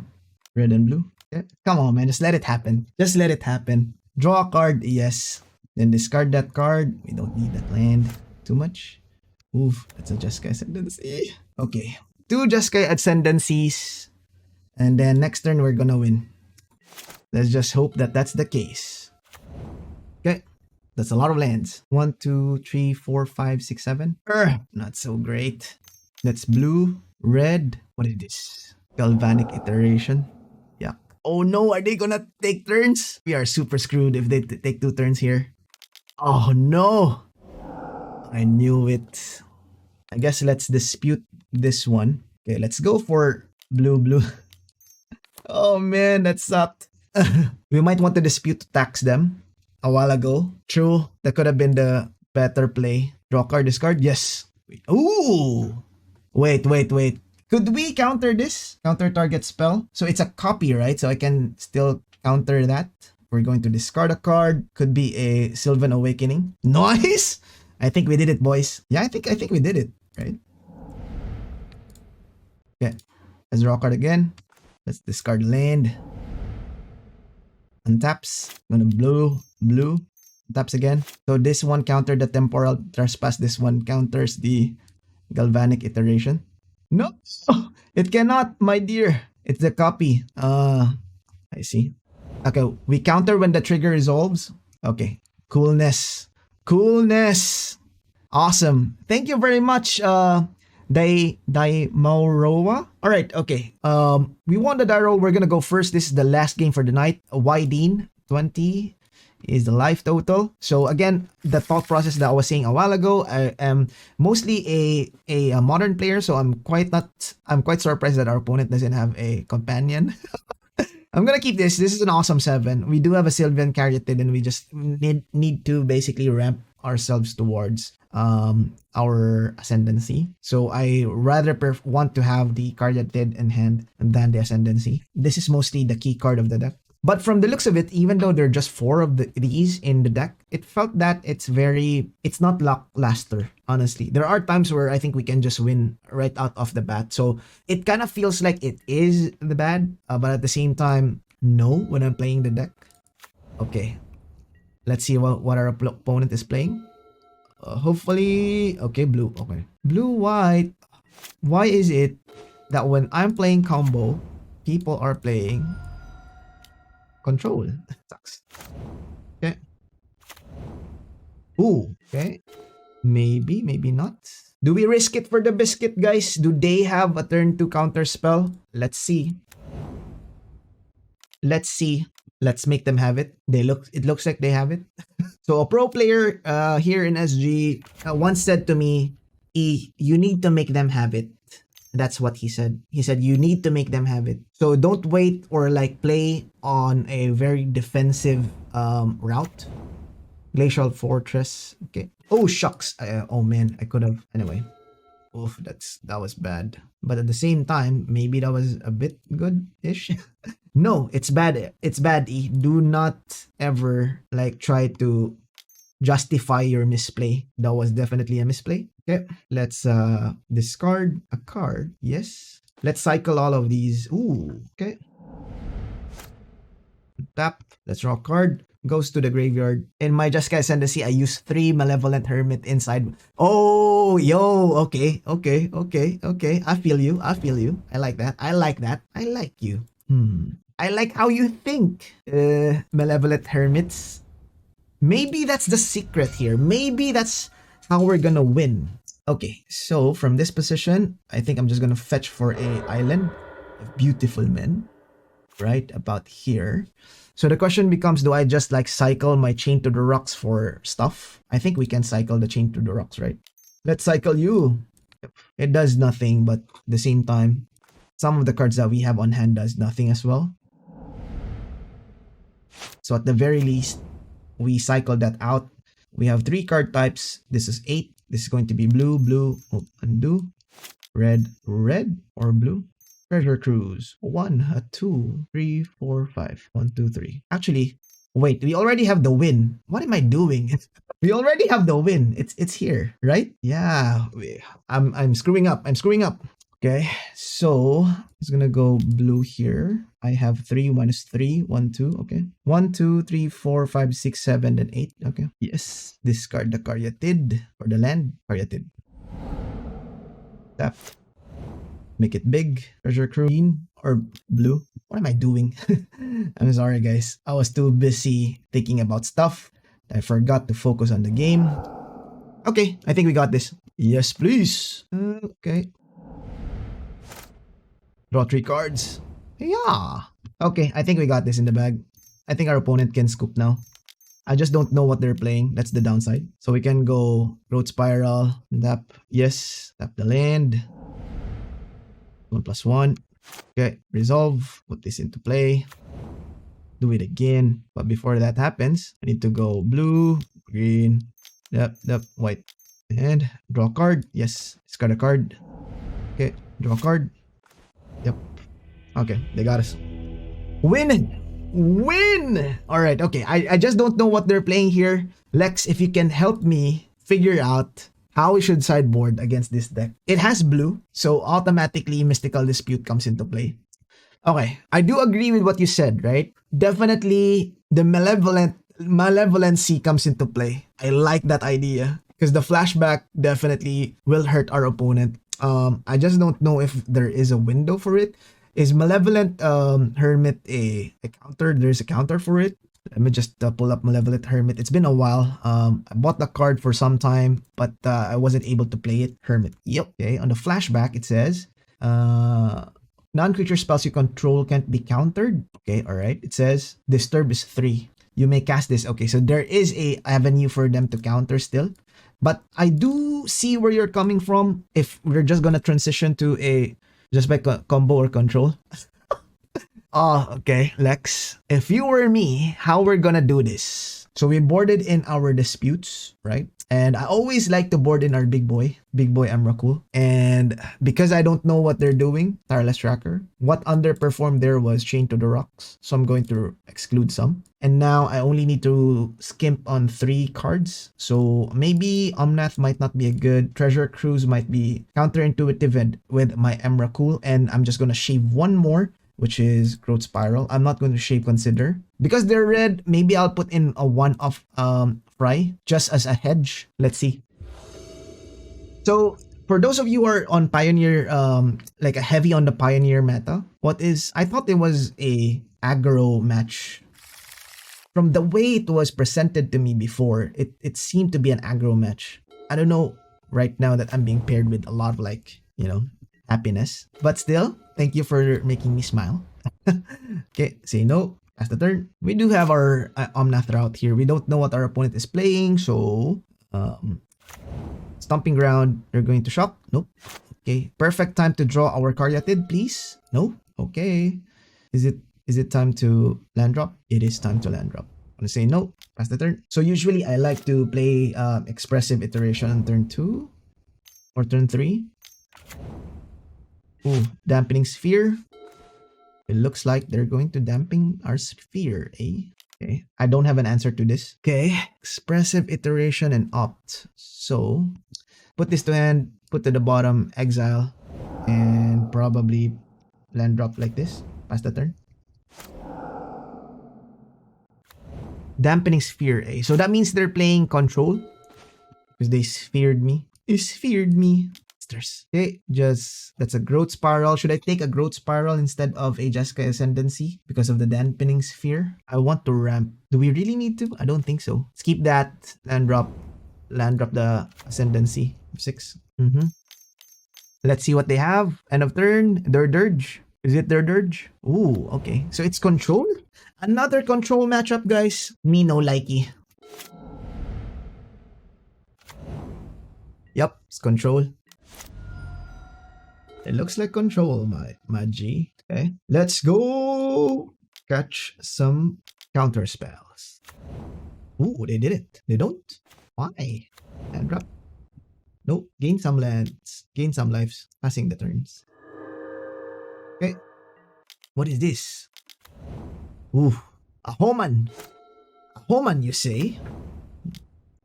S1: Red and blue. Okay. Come on, man. Just let it happen. Just let it happen. Draw a card. Yes. Then discard that card. We don't need that land too much. Oof. That's a Jeskai Ascendancy. Okay. 2 Jeskai Ascendancies. And then next turn, we're gonna win. Let's just hope that that's the case. Okay. That's a lot of lands. 1, 2, 3, 4, 5, 6, 7. Not so great. That's blue. Red. What is this? Galvanic Iteration. Yeah. Oh no, are they gonna take turns? We are super screwed if they take 2 turns here. Oh no. I knew it. I guess let's dispute this one. Okay, let's go for blue. Oh man, that sucked. We might want to dispute to tax them a while ago. True, that could have been the better play. Draw card, discard. Yes. Ooh. Wait. Could we counter this? Counter target spell. So it's a copy, right? So I can still counter that. We're going to discard a card. Could be a Sylvan Awakening. Nice! I think we did it, boys. Yeah, I think we did it, right? Yeah. Let's draw a card again. Let's discard land. Untaps. Gonna blue. Taps again. So this one countered the temporal trespass. This one counters the galvanic iteration. No, it cannot, my dear. It's the copy. I see. Okay, we counter when the trigger resolves. Okay, coolness. Awesome. Thank you very much, Mauroa. All right, okay. We won the die roll. We're gonna go first. This is the last game for the night. Wydeen 20 is the life total. So again, the thought process that I was saying a while ago, I am mostly a modern player, so I'm quite surprised that our opponent doesn't have a companion. I'm gonna keep this. This is an awesome 7. We do have a Sylvan Caryatid, and we just need to basically ramp ourselves towards our Ascendancy. So I rather want to have the Caryatid in hand than the Ascendancy. This is mostly the key card of the deck. But from the looks of it, even though there are just 4 of these in the deck, it felt that it's not lackluster, honestly. There are times where I think we can just win right out of the bat. So it kind of feels like it is the bad, but at the same time, no, when I'm playing the deck. Okay, let's see what our opponent is playing. Hopefully, okay, blue, okay. Blue-white. Why is it that when I'm playing combo, people are playing control? Sucks. Okay. Ooh, okay. Maybe not. Do we risk it for the biscuit, guys? Do they have a turn 2 counter spell? Let's see. Let's make them have it. It looks like they have it. So a pro player here in SG once said to me, you need to make them have it. That's what he said. He said, you need to make them have it. So don't wait or like play on a very defensive route. Glacial Fortress. Okay. Oh, shucks. Oh, man. I could have. Anyway. Oof, that was bad. But at the same time, maybe that was a bit good-ish. No, it's bad. It's bad. Do not ever like try to justify your misplay. That was definitely a misplay. Okay, let's discard a card. Yes. Let's cycle all of these. Ooh, okay. Tap. Let's draw a card. Goes to the graveyard. In my Jeskai Ascendancy, I use 3 Malevolent Hermit inside. Oh, yo, okay. I feel you. I like that. I like you. I like how you think, Malevolent Hermits. Maybe that's the secret here. Maybe that's how we're gonna win. Okay, so from this position, I think I'm just gonna fetch for a island of beautiful men. Right about here. So the question becomes, do I just like cycle my Chain to the Rocks for stuff? I think we can cycle the Chain to the Rocks, right? Let's cycle you. It does nothing, but at the same time, some of the cards that we have on hand does nothing as well. So at the very least, we cycle that out. We have 3 card types. This is 8. This is going to be blue, blue, oh, undo, red, red, or blue. Treasure Cruise. 1, 2, 3, 4, 5. 1, 2, 3. Actually, wait, we already have the win. What am I doing? We already have the win. It's here, right? Yeah. I'm screwing up. I'm screwing up. Okay, so it's gonna go blue here. I have 3 minus 3, 1, 2. Okay, 1, 2, 3, 4, 5, 6, 7, then 8. Okay, yes. Discard the Caryatid or the land. Caryatid. Tap. Make it big. Treasure Cruise green or blue. What am I doing? I'm sorry, guys. I was too busy thinking about stuff. I forgot to focus on the game. Okay, I think we got this. Yes, please. Okay. Draw 3 cards. Yeah. Okay, I think we got this in the bag. I think our opponent can scoop now. I just don't know what they're playing. That's the downside. So we can go Growth Spiral. Tap. Yes. Tap the land. 1+1. Okay. Resolve. Put this into play. Do it again. But before that happens, I need to go blue, green, yep, white. And draw a card. Yes. Discard a card. Okay. Draw a card. Yep. Okay, they got us. Win! Win! Alright, okay. I just don't know what they're playing here. Lex, if you can help me figure out how we should sideboard against this deck. It has blue, so automatically Mystical Dispute comes into play. Okay, I do agree with what you said, right? Definitely the malevolency comes into play. I like that idea because the flashback definitely will hurt our opponent. I just don't know if there is a window for it. Is Malevolent Hermit a counter? There's a counter for it. Let me just pull up Malevolent Hermit. It's been a while. I bought the card for some time, but I wasn't able to play it. Hermit. Yep. Okay. On the flashback, it says non-creature spells you control can't be countered. Okay. All right. It says Disturb is 3. You may cast this. Okay. So there is a avenue for them to counter still. But I do see where you're coming from if we're just gonna transition to a just by combo or control. Oh, okay, Lex. If you were me, how we're gonna do this? So we boarded in our disputes, right? And I always like to board in our big boy Emrakul. And because I don't know what they're doing, Tireless Tracker, what underperformed there was Chain to the Rocks. So I'm going to exclude some. And now I only need to skimp on 3 cards. So maybe Omnath might not be a good. Treasure Cruise might be counterintuitive with my Emrakul. And I'm just going to shave one more, which is Growth Spiral. I'm not going to shave Consider. Because they're red, maybe I'll put in a 1-off Fry just as a hedge. Let's see. So for those of you who are on Pioneer, like a heavy on the Pioneer meta, I thought it was a aggro match. From the way it was presented to me before, it seemed to be an aggro match. I don't know right now that I'm being paired with a lot of happiness. But still, thank you for making me smile. Okay, say no. Pass the turn. We do have our Omnath route here. We don't know what our opponent is playing, so Stomping Ground, they're going to shock. Nope. Okay, perfect time to draw our Caryatid, please. No. Okay. Is it time to land drop? It is time to land drop. I'm gonna say no. Pass the turn. So usually I like to play Expressive Iteration on turn 2 or turn 3. Ooh, Dampening Sphere. It looks like they're going to dampen our sphere, eh? Okay, I don't have an answer to this. Okay, Expressive Iteration and Opt. So, put this to hand, put to the bottom, exile, and probably land drop like this. Pass the turn. Dampening Sphere, eh? So that means they're playing Control. Because they sphered me. They sphered me. Okay, that's a Growth Spiral. Should I take a Growth Spiral instead of a Jeskai Ascendancy because of the Dampening Sphere? I want to ramp. Do we really need to? I don't think so. Let's keep that. Land drop the Ascendancy. 6. Let's see what they have. End of turn. Their Dirge. Is it their Dirge? Ooh, okay. So it's Control? Another Control matchup, guys. Me no likey. Yup, it's Control. It looks like Control, my G. Okay, let's go catch some Counter spells. Ooh, they did it. They don't. Why? Land drop. Nope. Gain some lands. Gain some lives. Passing the turns. Okay. What is this? Ooh. A Homan. A Homan, you say?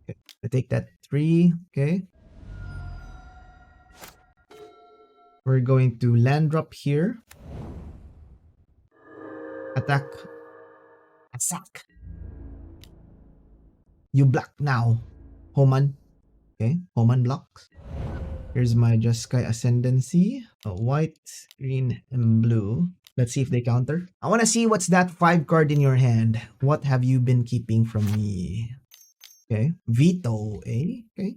S1: Okay. I take that 3. Okay. We're going to land drop here. Attack. Attack. You block now. Homan. Okay. Homan blocks. Here's my Jeskai Ascendancy. White, green, and blue. Let's see if they counter. I want to see what's that 5 card in your hand. What have you been keeping from me? Okay. Veto, eh? Okay.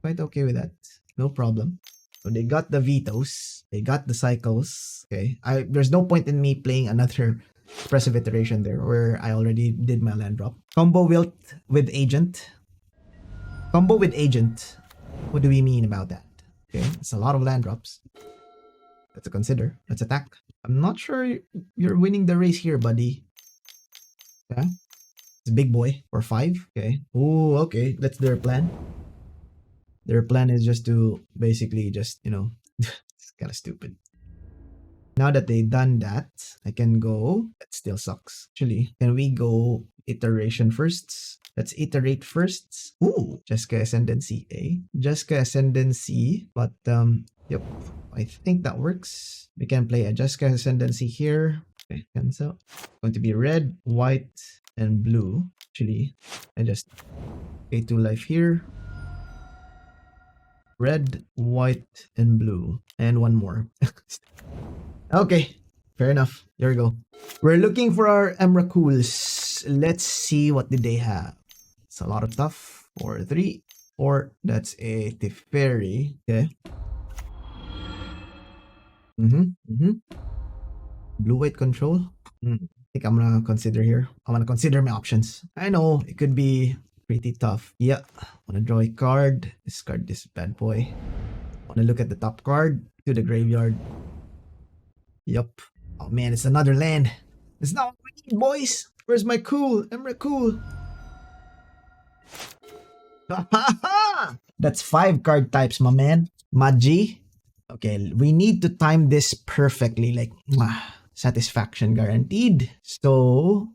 S1: Quite okay with that. No problem. So they got the vetoes. They got the cycles. Okay. There's no point in me playing another Expressive Iteration there where I already did my land drop. Combo Wilt with Agent. Combo with Agent. What do we mean about that? Okay. It's a lot of land drops. Let's consider. Let's attack. I'm not sure you're winning the race here, buddy. Okay. It's a big boy for 5. Okay. Oh, okay. That's their plan. Their plan is just to basically just, you know, it's kind of stupid. Now that they've done that, I can go. That still sucks. Actually, can we go iteration first? Let's iterate first. Ooh, Jeskai Ascendancy, eh? Jeskai Ascendancy, but yep, I think that works. We can play a Jeskai Ascendancy here. Okay, cancel. Going to be red, white, and blue. Actually, I just pay 2 life here. Red, white, and blue. And 1 more. Okay, fair enough. There we go. We're looking for our Emrakuls. Let's see what did they have. It's a lot of stuff. 4, 3, 4. That's a Teferi. Okay. Blue-white control. I think I'm gonna consider here. I'm gonna consider my options. I know it could be pretty tough. Yeah. Wanna draw a card. Discard this bad boy. Wanna look at the top card. To the graveyard. Yup. Oh man, it's another land. It's not what we need, boys. Where's my cool? Emrakul. That's 5 card types, my man. Magi. Okay, we need to time this perfectly. Like, satisfaction guaranteed. So,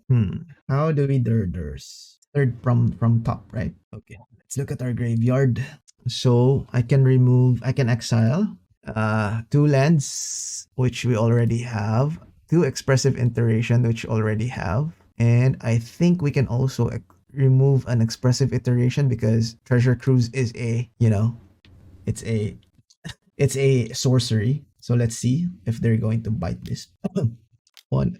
S1: how do we durders? Third from top, right? Okay, let's look at our graveyard. So, I can exile 2 lands, which we already have. 2 Expressive Iteration, which we already have. And I think we can also remove an Expressive Iteration because Treasure Cruise is a, you know, it's a sorcery. So let's see if they're going to bite this. One.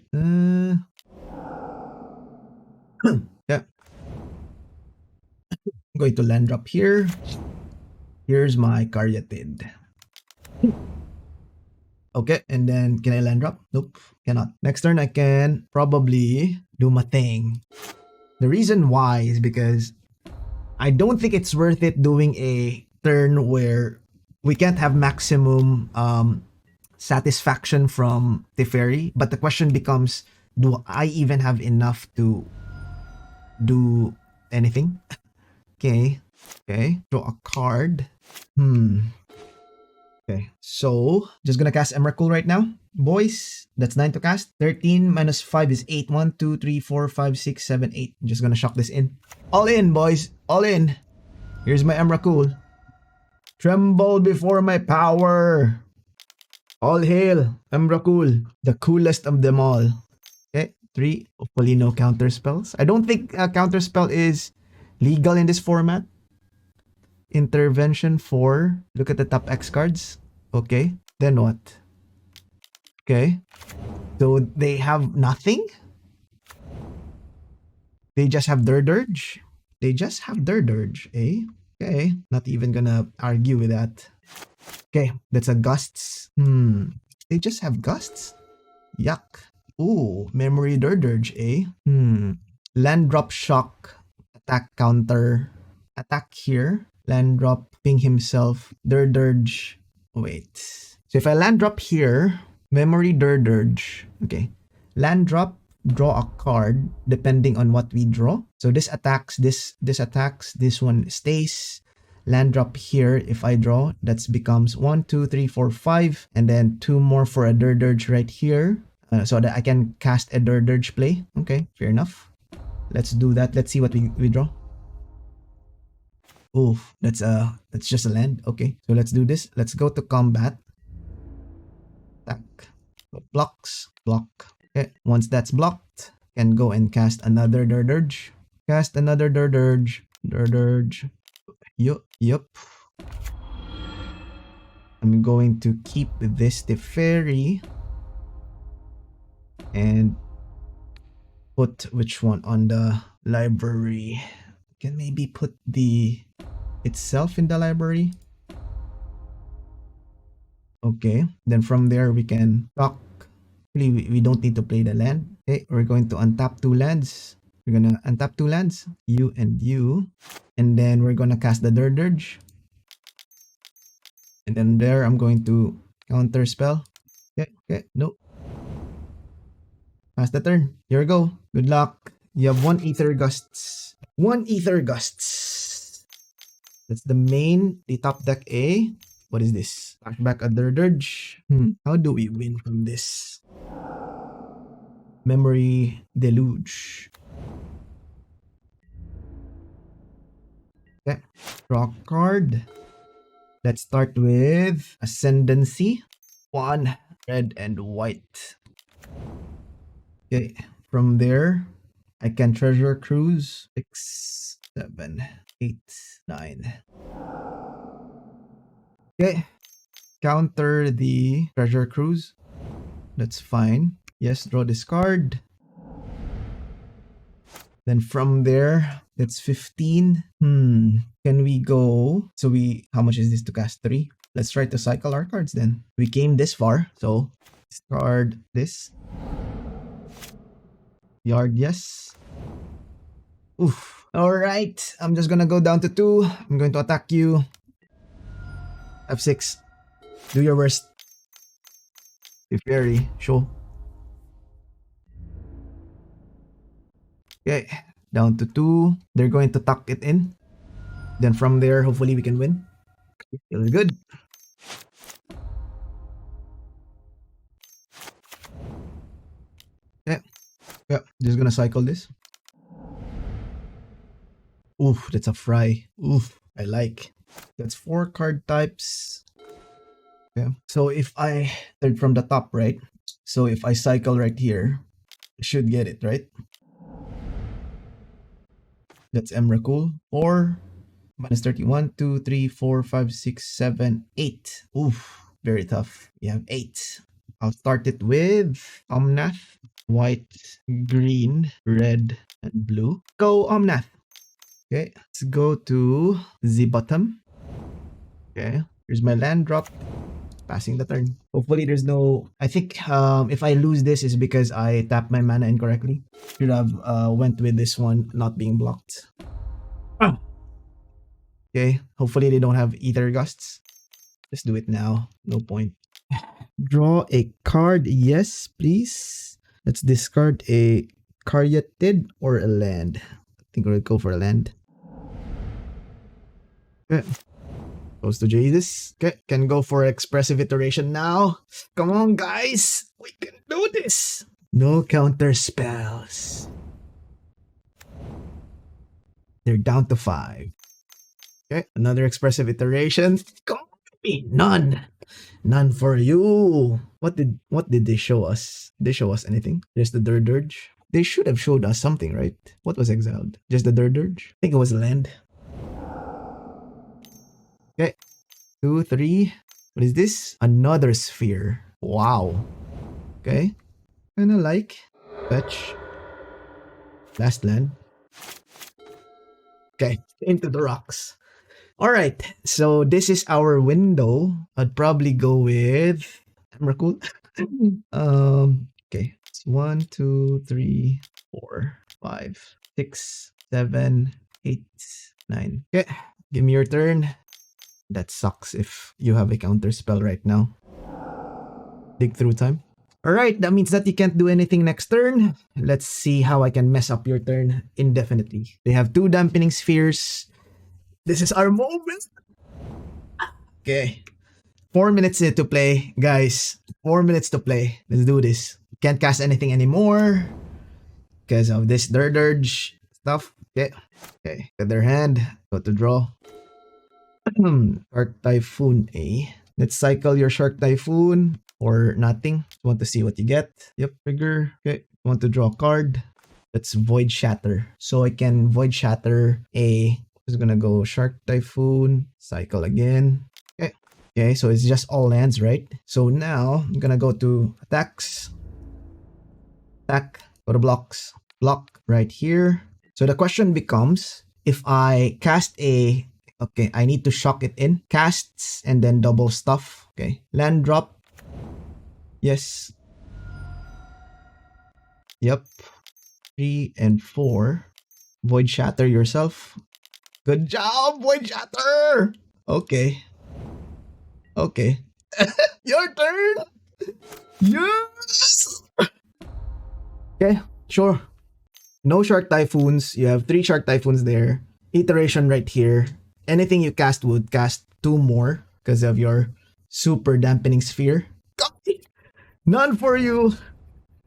S1: Yeah. I'm going to land drop here. Here's my Caryatid. Okay, and then can I land drop? Nope, cannot. Next turn I can probably do my thing. The reason why is because I don't think it's worth it doing a turn where we can't have maximum satisfaction from Teferi. But the question becomes, do I even have enough to do anything? Okay, draw a card. Okay, so just gonna cast Emrakul right now. Boys, that's 9 to cast. 13 minus 5 is 8. 1, 2, 3, 4, 5, 6, 7, 8. I'm just gonna shock this in. All in, boys. All in. Here's my Emrakul. Tremble before my power. All hail, Emrakul. The coolest of them all. Okay, 3. Hopefully no counter spells. I don't think a counter spell is legal in this format. Intervention 4. Look at the top X cards. Okay, then what? Okay, so they have nothing? They just have Dirge? They just have Dirge, eh? Okay, not even gonna argue with that. Okay, that's a Gusts. They just have Gusts? Yuck. Ooh, Memory Dirge, eh? Land drop shock. Attack counter. Attack here. Land drop, ping himself. Dirge. Wait. So if I land drop here, Memory Dirge. Okay. Land drop, draw a card depending on what we draw. So this attacks, this attacks, this one stays. Land drop here, if I draw, that becomes 1, 2, 3, 4, 5, and then 2 more for a Dirge right here, so that I can cast a Dirge play. Okay, fair enough. Let's do that. Let's see what we draw. Oof, that's just a land. Okay, so let's do this. Let's go to combat. Attack. Blocks. Block. Okay, once that's blocked, can go and cast another Dirge. Cast another Dirge. Yup. I'm going to keep this Teferi and put which one on the library. Can maybe put the itself in the library. Okay, then from there we can talk. We don't need to play the land. Okay, we're going to untap 2 lands. We're gonna untap 2 lands, you and you, and then we're gonna cast the Dirge. And then there I'm going to counter spell. Okay, no. Pass the turn. Here we go. Good luck. You have 1 Aether Gusts. 1 Aether Gusts. That's the main, the top deck A. What is this? Flashback a Dirge. How do we win from this? Memory Deluge. Okay, draw card. Let's start with Ascendancy. 1 red and white. Okay, from there I can Treasure Cruise. 6, 7, 8, 9. Okay, counter the Treasure Cruise. That's fine. Yes, draw this card. Then from there, that's 15. Can we go? So how much is this to cast? 3. Let's try to cycle our cards then. We came this far, so discard this. Yard, yes. Oof. Alright, I'm just gonna go down to 2. I'm going to attack you. F6. Do your worst. Teferi, show. Okay, down to 2. They're going to tuck it in. Then from there, hopefully we can win. Feels good. Yeah, just gonna cycle this. Oof, that's a fry. Oof, I like. That's 4 card types. Yeah. So if I third from the top, right? So if I cycle right here, I should get it, right? That's Emrakul. 4 minus 30. 1, 2, 3, 4, 5, 6, 7, 8. Oof, very tough. We have 8. I'll start it with Omnath. White, green, red, and blue. Go Omnath. Okay, let's go to the bottom. Okay, here's my land drop. Passing the turn. Hopefully there's no... I think if I lose this is because I tapped my mana incorrectly. Should have went with this one not being blocked. Okay, hopefully they don't have Aether Gusts. Let's do it now. No point. Draw a card. Yes, please. Let's discard a Caryatid or a land. I think we'll go for a land. Okay. Goes to Jesus. Okay, can go for Expressive Iteration now. Come on, guys. We can do this. No counter spells. They're down to 5. Okay, another Expressive Iteration. Come on, none. None for you. What did they show us? Did they show us anything? Just the Dirge. They should have showed us something, right? What was exiled? Just the Dirge? I think it was land. Okay. 2, 3. What is this? Another sphere. Wow. Okay. Kinda like. Fetch. Last land. Okay. Into the rocks. Alright. So this is our window. I'd probably go with Emrakul. Okay. It's 1, 2, 3, 4, 5, 6, 7, 8, 9. Okay. Give me your turn. That sucks if you have a counter spell right now. Dig through time. Alright, that means that you can't do anything next turn. Let's see how I can mess up your turn indefinitely. They have 2 dampening spheres. This is our moment. Okay. 4 minutes to play, guys. 4 minutes to play. Let's do this. Can't cast anything anymore because of this dirge stuff. Okay. Okay. Get their hand. Go to draw. Shark Typhoon A. Let's cycle your Shark Typhoon or nothing. Want to see what you get. Yep, trigger. Okay. Want to draw a card. Let's Void Shatter. So I can Void Shatter a. Just gonna go Shark Typhoon. Cycle again. Okay. Okay, so it's just all lands, right? So now I'm gonna go to attacks. Attack. Go to blocks. Block right here. So the question becomes, if I cast a, okay, I need to shock it in. Casts and then double stuff. Okay. Land drop. Yes. Yep. 3 and 4. Void Shatter yourself. Good job, Void Shatter! Okay. Okay. Your turn! Yes! Okay, sure. No Shark Typhoons. You have 3 Shark Typhoons there. Iteration right here. Anything you cast would cast 2 more because of your super dampening sphere. None for you.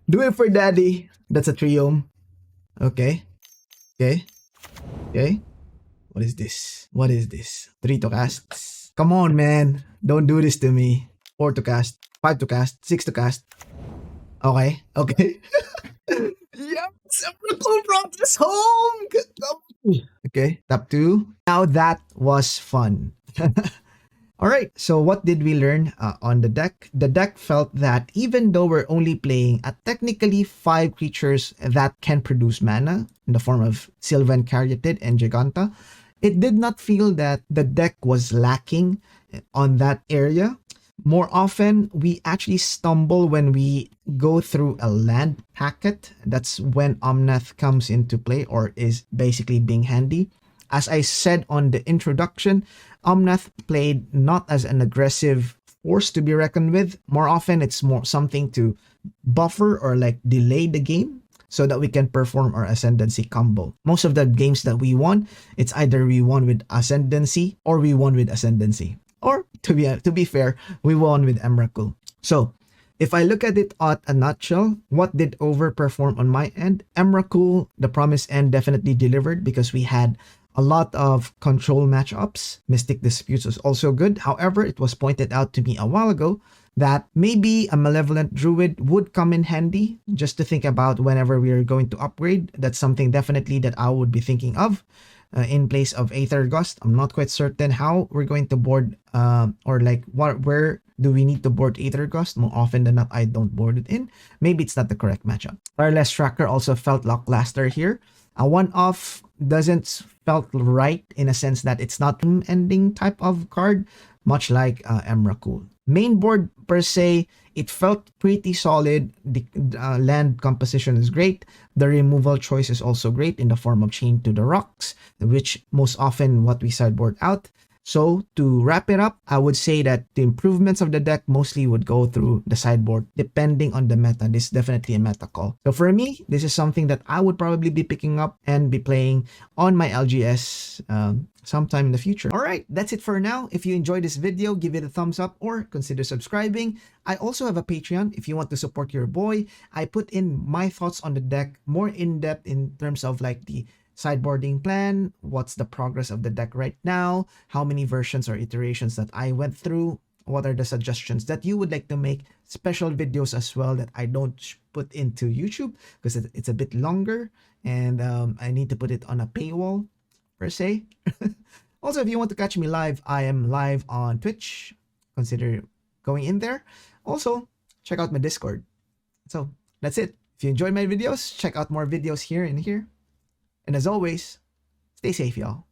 S1: Do it for daddy. That's a Triome. Okay. Okay. Okay. What is this? What is this? 3 to cast. Come on, man. Don't do this to me. 4 to cast. 5 to cast. 6 to cast. Okay. Okay. Yep. Emrakul brought this home. Okay. Top 2. Now that was fun. Alright, so what did we learn on the deck? The deck felt that even though we're only playing at technically 5 creatures that can produce mana in the form of Sylvan Caryatid and Jegantha, it did not feel that the deck was lacking on that area. More often, we actually stumble when we go through a land packet. That's when Omnath comes into play or is basically being handy. As I said on the introduction, Omnath played not as an aggressive force to be reckoned with. More often, it's more something to buffer or like delay the game so that we can perform our Ascendancy combo. Most of the games that we won, it's either we won with Ascendancy or we won with Ascendancy. Or to be fair, we won with Emrakul. So if I look at it at a nutshell, what did overperform on my end? Emrakul, the Promised End, definitely delivered because we had a lot of control matchups. Mystic Disputes was also good. However, it was pointed out to me a while ago that maybe a Malevolent Druid would come in handy just to think about whenever we are going to upgrade. That's something definitely that I would be thinking of in place of Aether Gust. I'm not quite certain how we're going to board or like where do we need to board Aether Gust. More often than not, I don't board it in. Maybe it's not the correct matchup. Tireless Tracker also felt lackluster here. A one-off doesn't felt right in a sense that it's not an ending type of card, much like Emrakul. Main board per se, it felt pretty solid. The land composition is great. The removal choice is also great in the form of Chain to the Rocks, which most often what we sideboard out. So to wrap it up, I would say that the improvements of the deck mostly would go through the sideboard depending on the meta. This is definitely a meta call. So for me, this is something that I would probably be picking up and be playing on my LGS sometime in the future. Alright, that's it for now. If you enjoyed this video, give it a thumbs up or consider subscribing. I also have a Patreon if you want to support your boy. I put in my thoughts on the deck more in depth in terms of like the sideboarding plan, what's the progress of the deck right now, how many versions or iterations that I went through, what are the suggestions that you would like to make, special videos as well that I don't put into YouTube because it's a bit longer and I need to put it on a paywall per se. Also, if you want to catch me live, I am live on Twitch. Consider going in there. Also, check out my Discord. So that's it. If you enjoyed my videos, check out more videos here and here. And as always, stay safe, y'all.